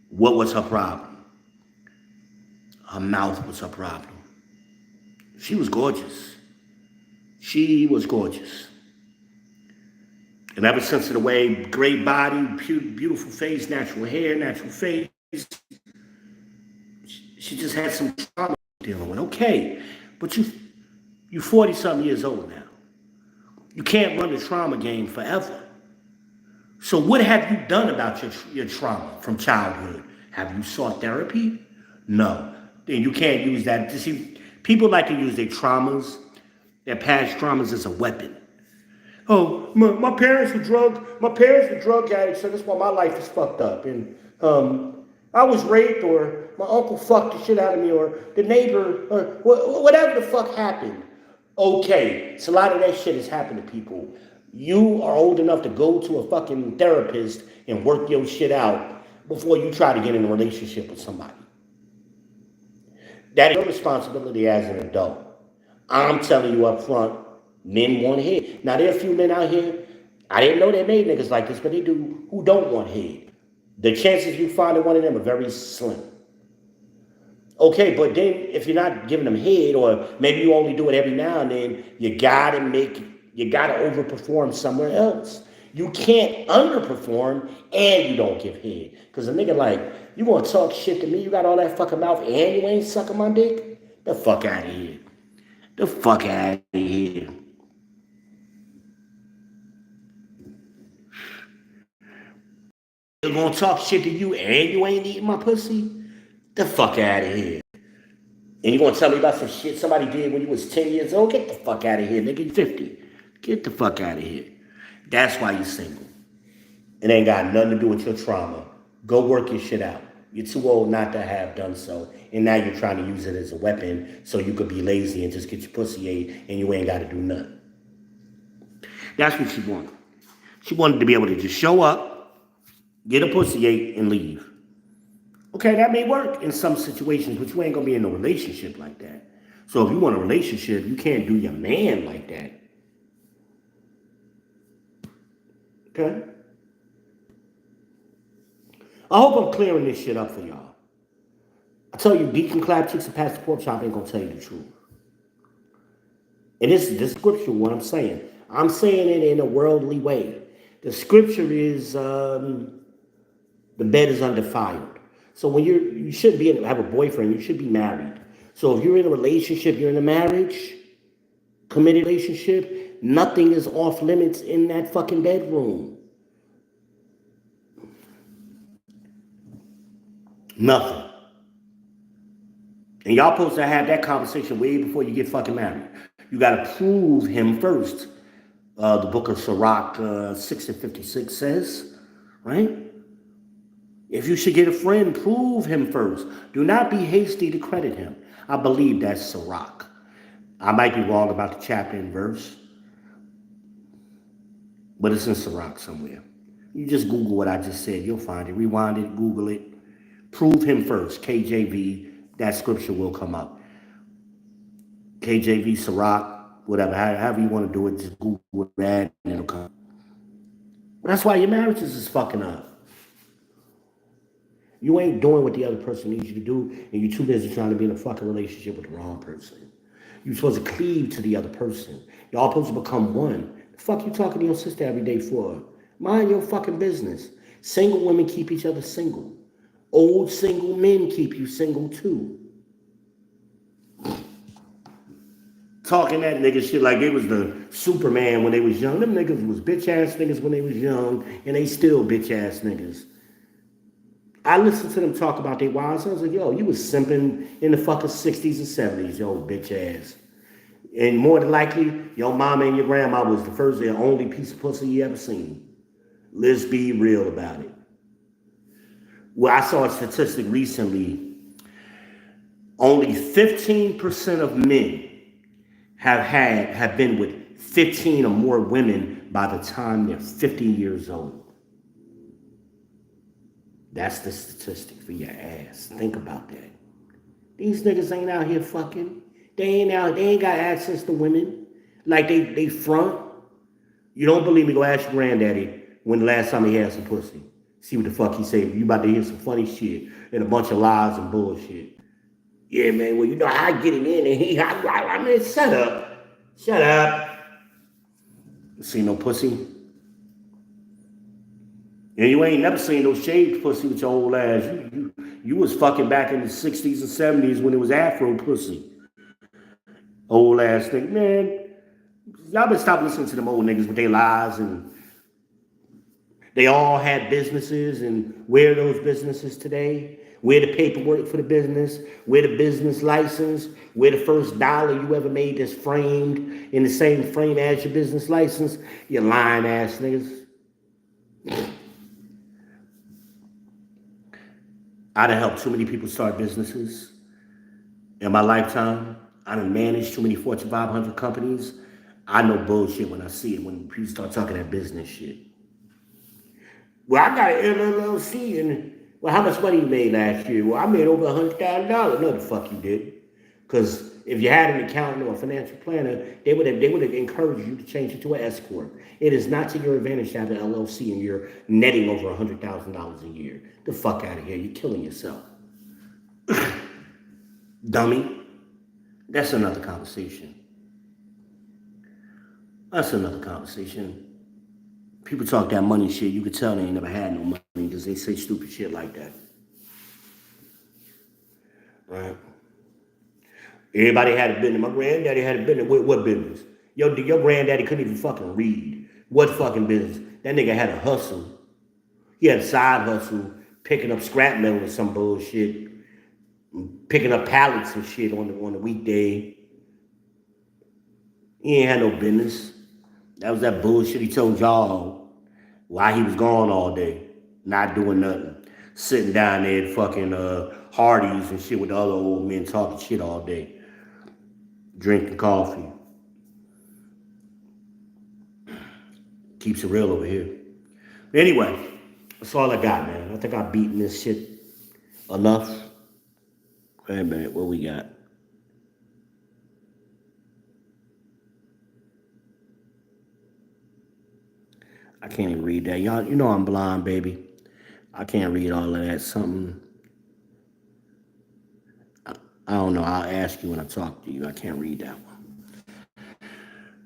What was her problem? Her mouth was her problem. She was gorgeous. She was gorgeous. And ever since the way, great body, beautiful face, natural hair, natural face, she just had some trauma dealing with. Okay, but you 40-something years old now. You can't run the trauma game forever. So what have you done about your trauma from childhood? Have you sought therapy? No. Then you can't use that. You see, people like to use their traumas, their past traumas as a weapon. Oh, my parents were drug addicts, so that's why my life is fucked up. And I was raped, or my uncle fucked the shit out of me, or the neighbor, or whatever the fuck happened. Okay, so a lot of that shit has happened to people. You are old enough to go to a fucking therapist and work your shit out before you try to get in a relationship with somebody. That is your responsibility as an adult. I'm telling you up front, men want head. Now, there are a few men out here, I didn't know they made niggas like this, but they do, who don't want head. The chances you finding one of them are very slim. Okay, but then if you're not giving them head, or maybe you only do it every now and then, you gotta overperform somewhere else. You can't underperform and you don't give head. Because a nigga like, you gonna talk shit to me, you got all that fucking mouth and you ain't sucking my dick? The fuck out of here. The fuck out of here. You gonna talk shit to you and you ain't eating my pussy? The fuck out of here. And you gonna tell me about some shit somebody did when you was 10 years old? Get the fuck out of here, nigga. You 50. Get the fuck out of here. That's why you're single. It ain't got nothing to do with your trauma. Go work your shit out. You're too old not to have done so. And now you're trying to use it as a weapon so you could be lazy and just get your pussy ate and you ain't got to do nothing. That's what she wanted. She wanted to be able to just show up, get a pussy ate, and leave. Okay, that may work in some situations, but you ain't gonna be in a relationship like that. So if you want a relationship, you can't do your man like that. Okay? I hope I'm clearing this shit up for y'all. I tell you, Deacon Clap Chicks and Pastor Pork Chop ain't gonna tell you the truth. And this is the scripture, what I'm saying. I'm saying it in a worldly way. The scripture is, the bed is undefiled. So when you shouldn't have a boyfriend, you should be married. So if you're in a relationship, you're in a marriage, committed relationship, nothing is off limits in that fucking bedroom. Nothing. And y'all supposed to have that conversation way before you get fucking married. You got to prove him first. The book of Sirach 6 and 56 says, right? If you should get a friend, prove him first. Do not be hasty to credit him. I believe that's Sirach. I might be wrong about the chapter and verse, but it's in Sirach somewhere. You just Google what I just said. You'll find it. Rewind it. Google it. Prove him first. KJV. That scripture will come up. KJV, Sirach, whatever. However you want to do it, just Google that and it'll come. That's why your marriages is fucking up. You ain't doing what the other person needs you to do, and you're too busy trying to be in a fucking relationship with the wrong person. You're supposed to cleave to the other person. Y'all supposed to become one. The fuck you talking to your sister every day for? Mind your fucking business. Single women keep each other single. Old single men keep you single too. Talking that nigga shit like they was the Superman when they was young. Them niggas was bitch ass niggas when they was young, and they still bitch ass niggas. I listened to them talk about their wives. I was like, yo, you was simping in the fucking 60s and 70s, yo, bitch ass. And more than likely, your mama and your grandma was the first and only piece of pussy you ever seen. Let's be real about it. Well, I saw a statistic recently. Only 15% of men have been with 15 or more women by the time they're 50 years old. That's the statistic for your ass. Think about that. These niggas ain't out here fucking. They ain't got access to women. Like they front. You don't believe me, go ask your granddaddy when the last time he had some pussy. See what the fuck he said. You about to hear some funny shit and a bunch of lies and bullshit. Yeah, man, well, you know, I get him in and I mean, shut up. Shut up. See no pussy? And you ain't never seen no shaved pussy with your old ass. You was fucking back in the 60s and 70s when it was Afro pussy. Old ass thing. Man, y'all better stop listening to them old niggas with their lies. And they all had businesses, and where are those businesses today? Where the paperwork for the business? Where the business license? Where the first dollar you ever made that's framed in the same frame as your business license? You lying ass niggas. I done helped too many people start businesses in my lifetime. I done managed too many Fortune 500 companies. I know bullshit when I see it, when people start talking that business shit. Well, I got an LLC, and well, how much money you made last year? Well, I made over $100,000. No, the fuck you did. Because if you had an accountant or a financial planner, they would have encouraged you to change it to an S corp. It is not to your advantage to have an LLC and you're netting over $100,000 a year. The fuck out of here! You're killing yourself, dummy. That's another conversation. That's another conversation. People talk that money shit. You could tell they ain't never had no money because they say stupid shit like that. Right? Everybody had a business. My granddaddy had a business. What business? Your granddaddy couldn't even fucking read. What fucking business? That nigga had a hustle. He had a side hustle, picking up scrap metal or some bullshit, picking up pallets and shit on the weekday. He ain't had no business. That was that bullshit he told y'all while he was gone all day, not doing nothing, sitting down there at fucking Hardee's and shit with the other old men talking shit all day, drinking coffee. Keeps it real over here. Anyway, that's all I got, man. I think I've beaten this shit enough. Wait a minute, what we got? I can't even read that. Y'all, you know I'm blind, baby. I can't read all of that. Something. I don't know. I'll ask you when I talk to you. I can't read that one.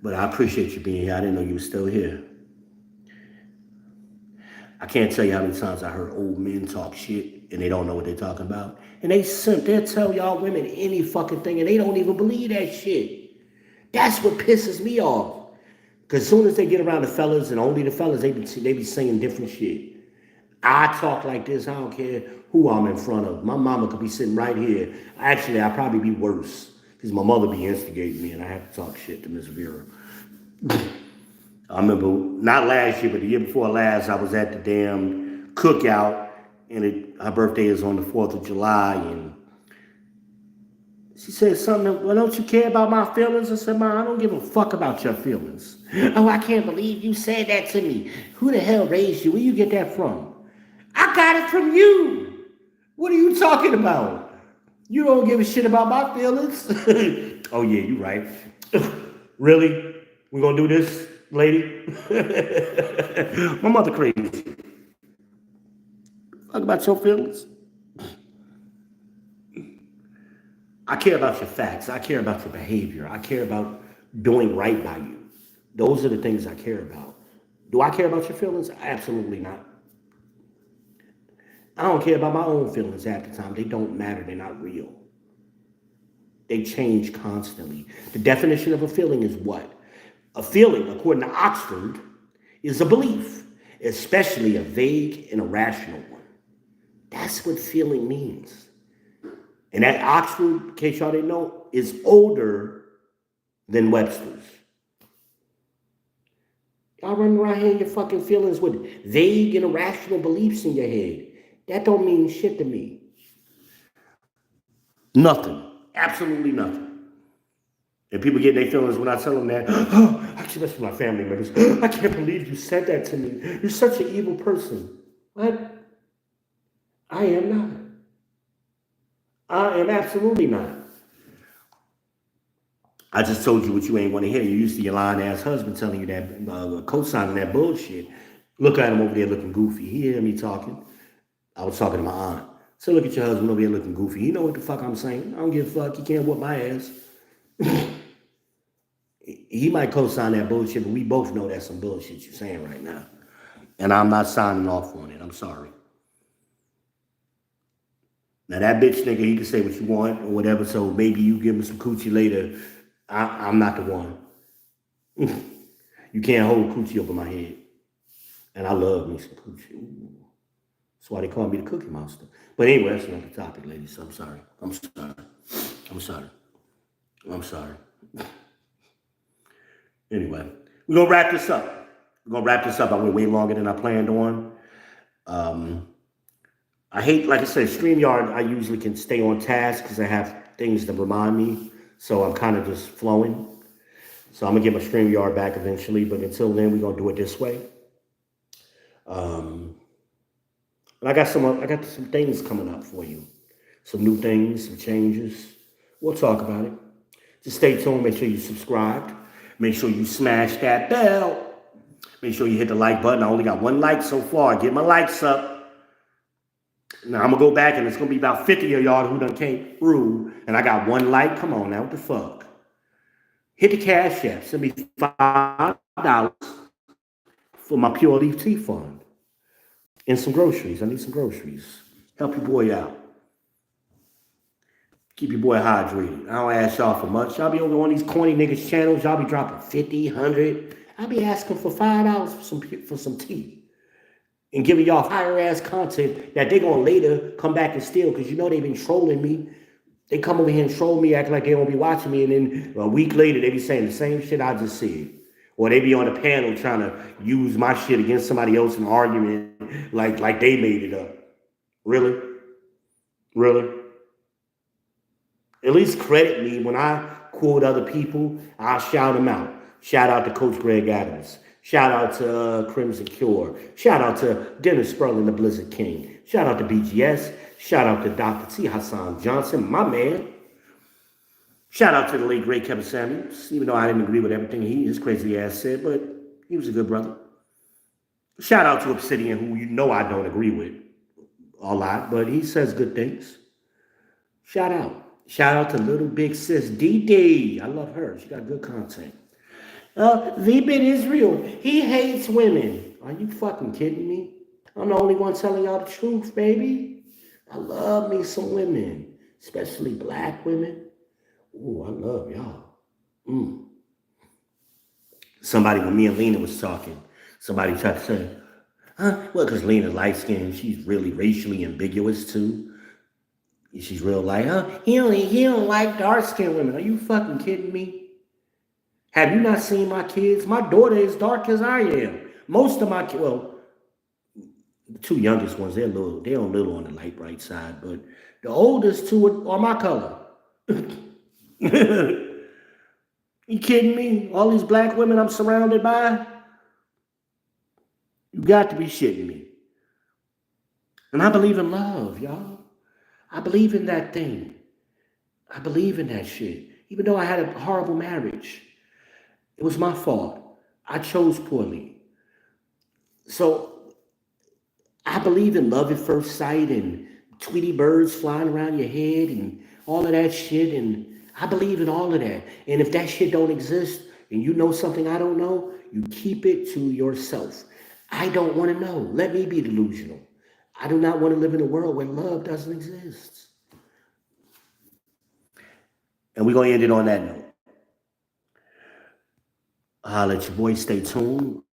But I appreciate you being here. I didn't know you were still here. I can't tell you how many times I heard old men talk shit and they don't know what they're talking about. And they'll tell y'all women any fucking thing and they don't even believe that shit. That's what pisses me off. Because as soon as they get around the fellas and only the fellas, they be singing different shit. I talk like this. I don't care who I'm in front of. My mama could be sitting right here. Actually, I'd probably be worse because my mother be instigating me and I have to talk shit to Miss Vera. I remember not last year, but the year before last, I was at the damn cookout and her birthday is on the 4th of July and she said something, well, don't you care about my feelings? I said, Ma, I don't give a fuck about your feelings. Oh, I can't believe you said that to me. Who the hell raised you? Where you get that from? I got it from you. What are you talking about? You don't give a shit about my feelings. Oh, yeah, you right. Really? We gonna do this, lady? My mother crazy. Fuck about your feelings. I care about your facts. I care about your behavior. I care about doing right by you. Those are the things I care about. Do I care about your feelings? Absolutely not. I don't care about my own feelings half the time. They don't matter. They're not real. They change constantly. The definition of a feeling is what? A feeling, according to Oxford, is a belief, especially a vague and irrational one. That's what feeling means. And that Oxford, in case y'all didn't know, is older than Webster's. Y'all running around here in your fucking feelings with vague and irrational beliefs in your head. That don't mean shit to me. Nothing. Absolutely nothing. And people get their feelings when I tell them that. Oh, actually, that's my family members. I can't believe you said that to me. You're such an evil person. What? I am not. I am absolutely not. I just told you what you ain't want to hear. You used to your lying ass husband telling you that, co-signing that bullshit. Look at him over there looking goofy. He hear me talking. I was talking to my aunt. So look at your husband over there looking goofy. You know what the fuck I'm saying? I don't give a fuck. He can't whoop my ass. He might co-sign that bullshit, but we both know that's some bullshit you're saying right now. And I'm not signing off on it. I'm sorry. Now that bitch nigga, he can say what you want or whatever, so maybe you give him some coochie later. I'm not the one. You can't hold coochie over my head. And I love me some coochie. Ooh. That's why they call me the Cookie Monster. But anyway, that's another topic, ladies. So I'm sorry. I'm sorry. I'm sorry. I'm sorry. Anyway, we're going to wrap this up. We're going to wrap this up. I went way longer than I planned on. I hate, like I said, StreamYard, I usually can stay on task because I have things that remind me. So I'm kind of just flowing. So I'm going to get my StreamYard back eventually. But until then, we're going to do it this way. And I got some things coming up for you. Some new things, some changes. We'll talk about it. Just stay tuned. Make sure you subscribed. Make sure you smash that bell. Make sure you hit the like button. I only got 1 like so far. Get my likes up. Now, I'm going to go back, and it's going to be about 50 of y'all who done came through, and I got 1 like. Come on now. What the fuck? Hit the Cash App. Send me $5 for my Pure Leaf Tea Fund. And some groceries. I need some groceries. Help your boy out. Keep your boy hydrated. I don't ask y'all for much. Y'all be over on these corny niggas channels. Y'all be dropping 50, 100. I be asking for $5 for some tea. And giving y'all higher ass content that they gonna later come back and steal because you know they been trolling me. They come over here and troll me, acting like they don't be watching me, and then a week later they be saying the same shit I just said. Or they be on the panel trying to use my shit against somebody else in an argument like they made it up. Really? Really? At least credit me when I quote other people. I'll shout them out. Shout out to Coach Greg Adams. Shout out to Crimson Cure. Shout out to Dennis Sperling, the Blizzard King. Shout out to BGS. Shout out to Dr. T. Hassan Johnson, my man. Shout out to the late, great Kevin Samuels, even though I didn't agree with everything his crazy ass said, but he was a good brother. Shout out to Obsidian, who you know I don't agree with a lot, but he says good things. Shout out. Shout out to little big sis, DD. I love her. She got good content. V-Bit Israel, he hates women. Are you fucking kidding me? I'm the only one telling y'all the truth, baby. I love me some women, especially black women. Ooh, I love y'all. Somebody, when me and Lena was talking, somebody tried to say, Huh? Well, because Lena's light skinned, she's really racially ambiguous too. She's real like, huh? He don't like dark skinned women. Are you fucking kidding me? Have you not seen my kids? My daughter is dark as I am. Most of my kids, well, the two youngest ones, they're a little on the light bright side, but the oldest two are my color. You kidding me? All these black women I'm surrounded by? You got to be shitting me. And I believe in love, y'all. I believe in that thing. I believe in that shit. Even though I had a horrible marriage, it was my fault. I chose poorly. So I believe in love at first sight and Tweety birds flying around your head and all of that shit. And I believe in all of that. And if that shit don't exist and you know something I don't know, you keep it to yourself. I don't want to know. Let me be delusional. I do not want to live in a world where love doesn't exist. And we're going to end it on that note. I'll let your boy stay tuned.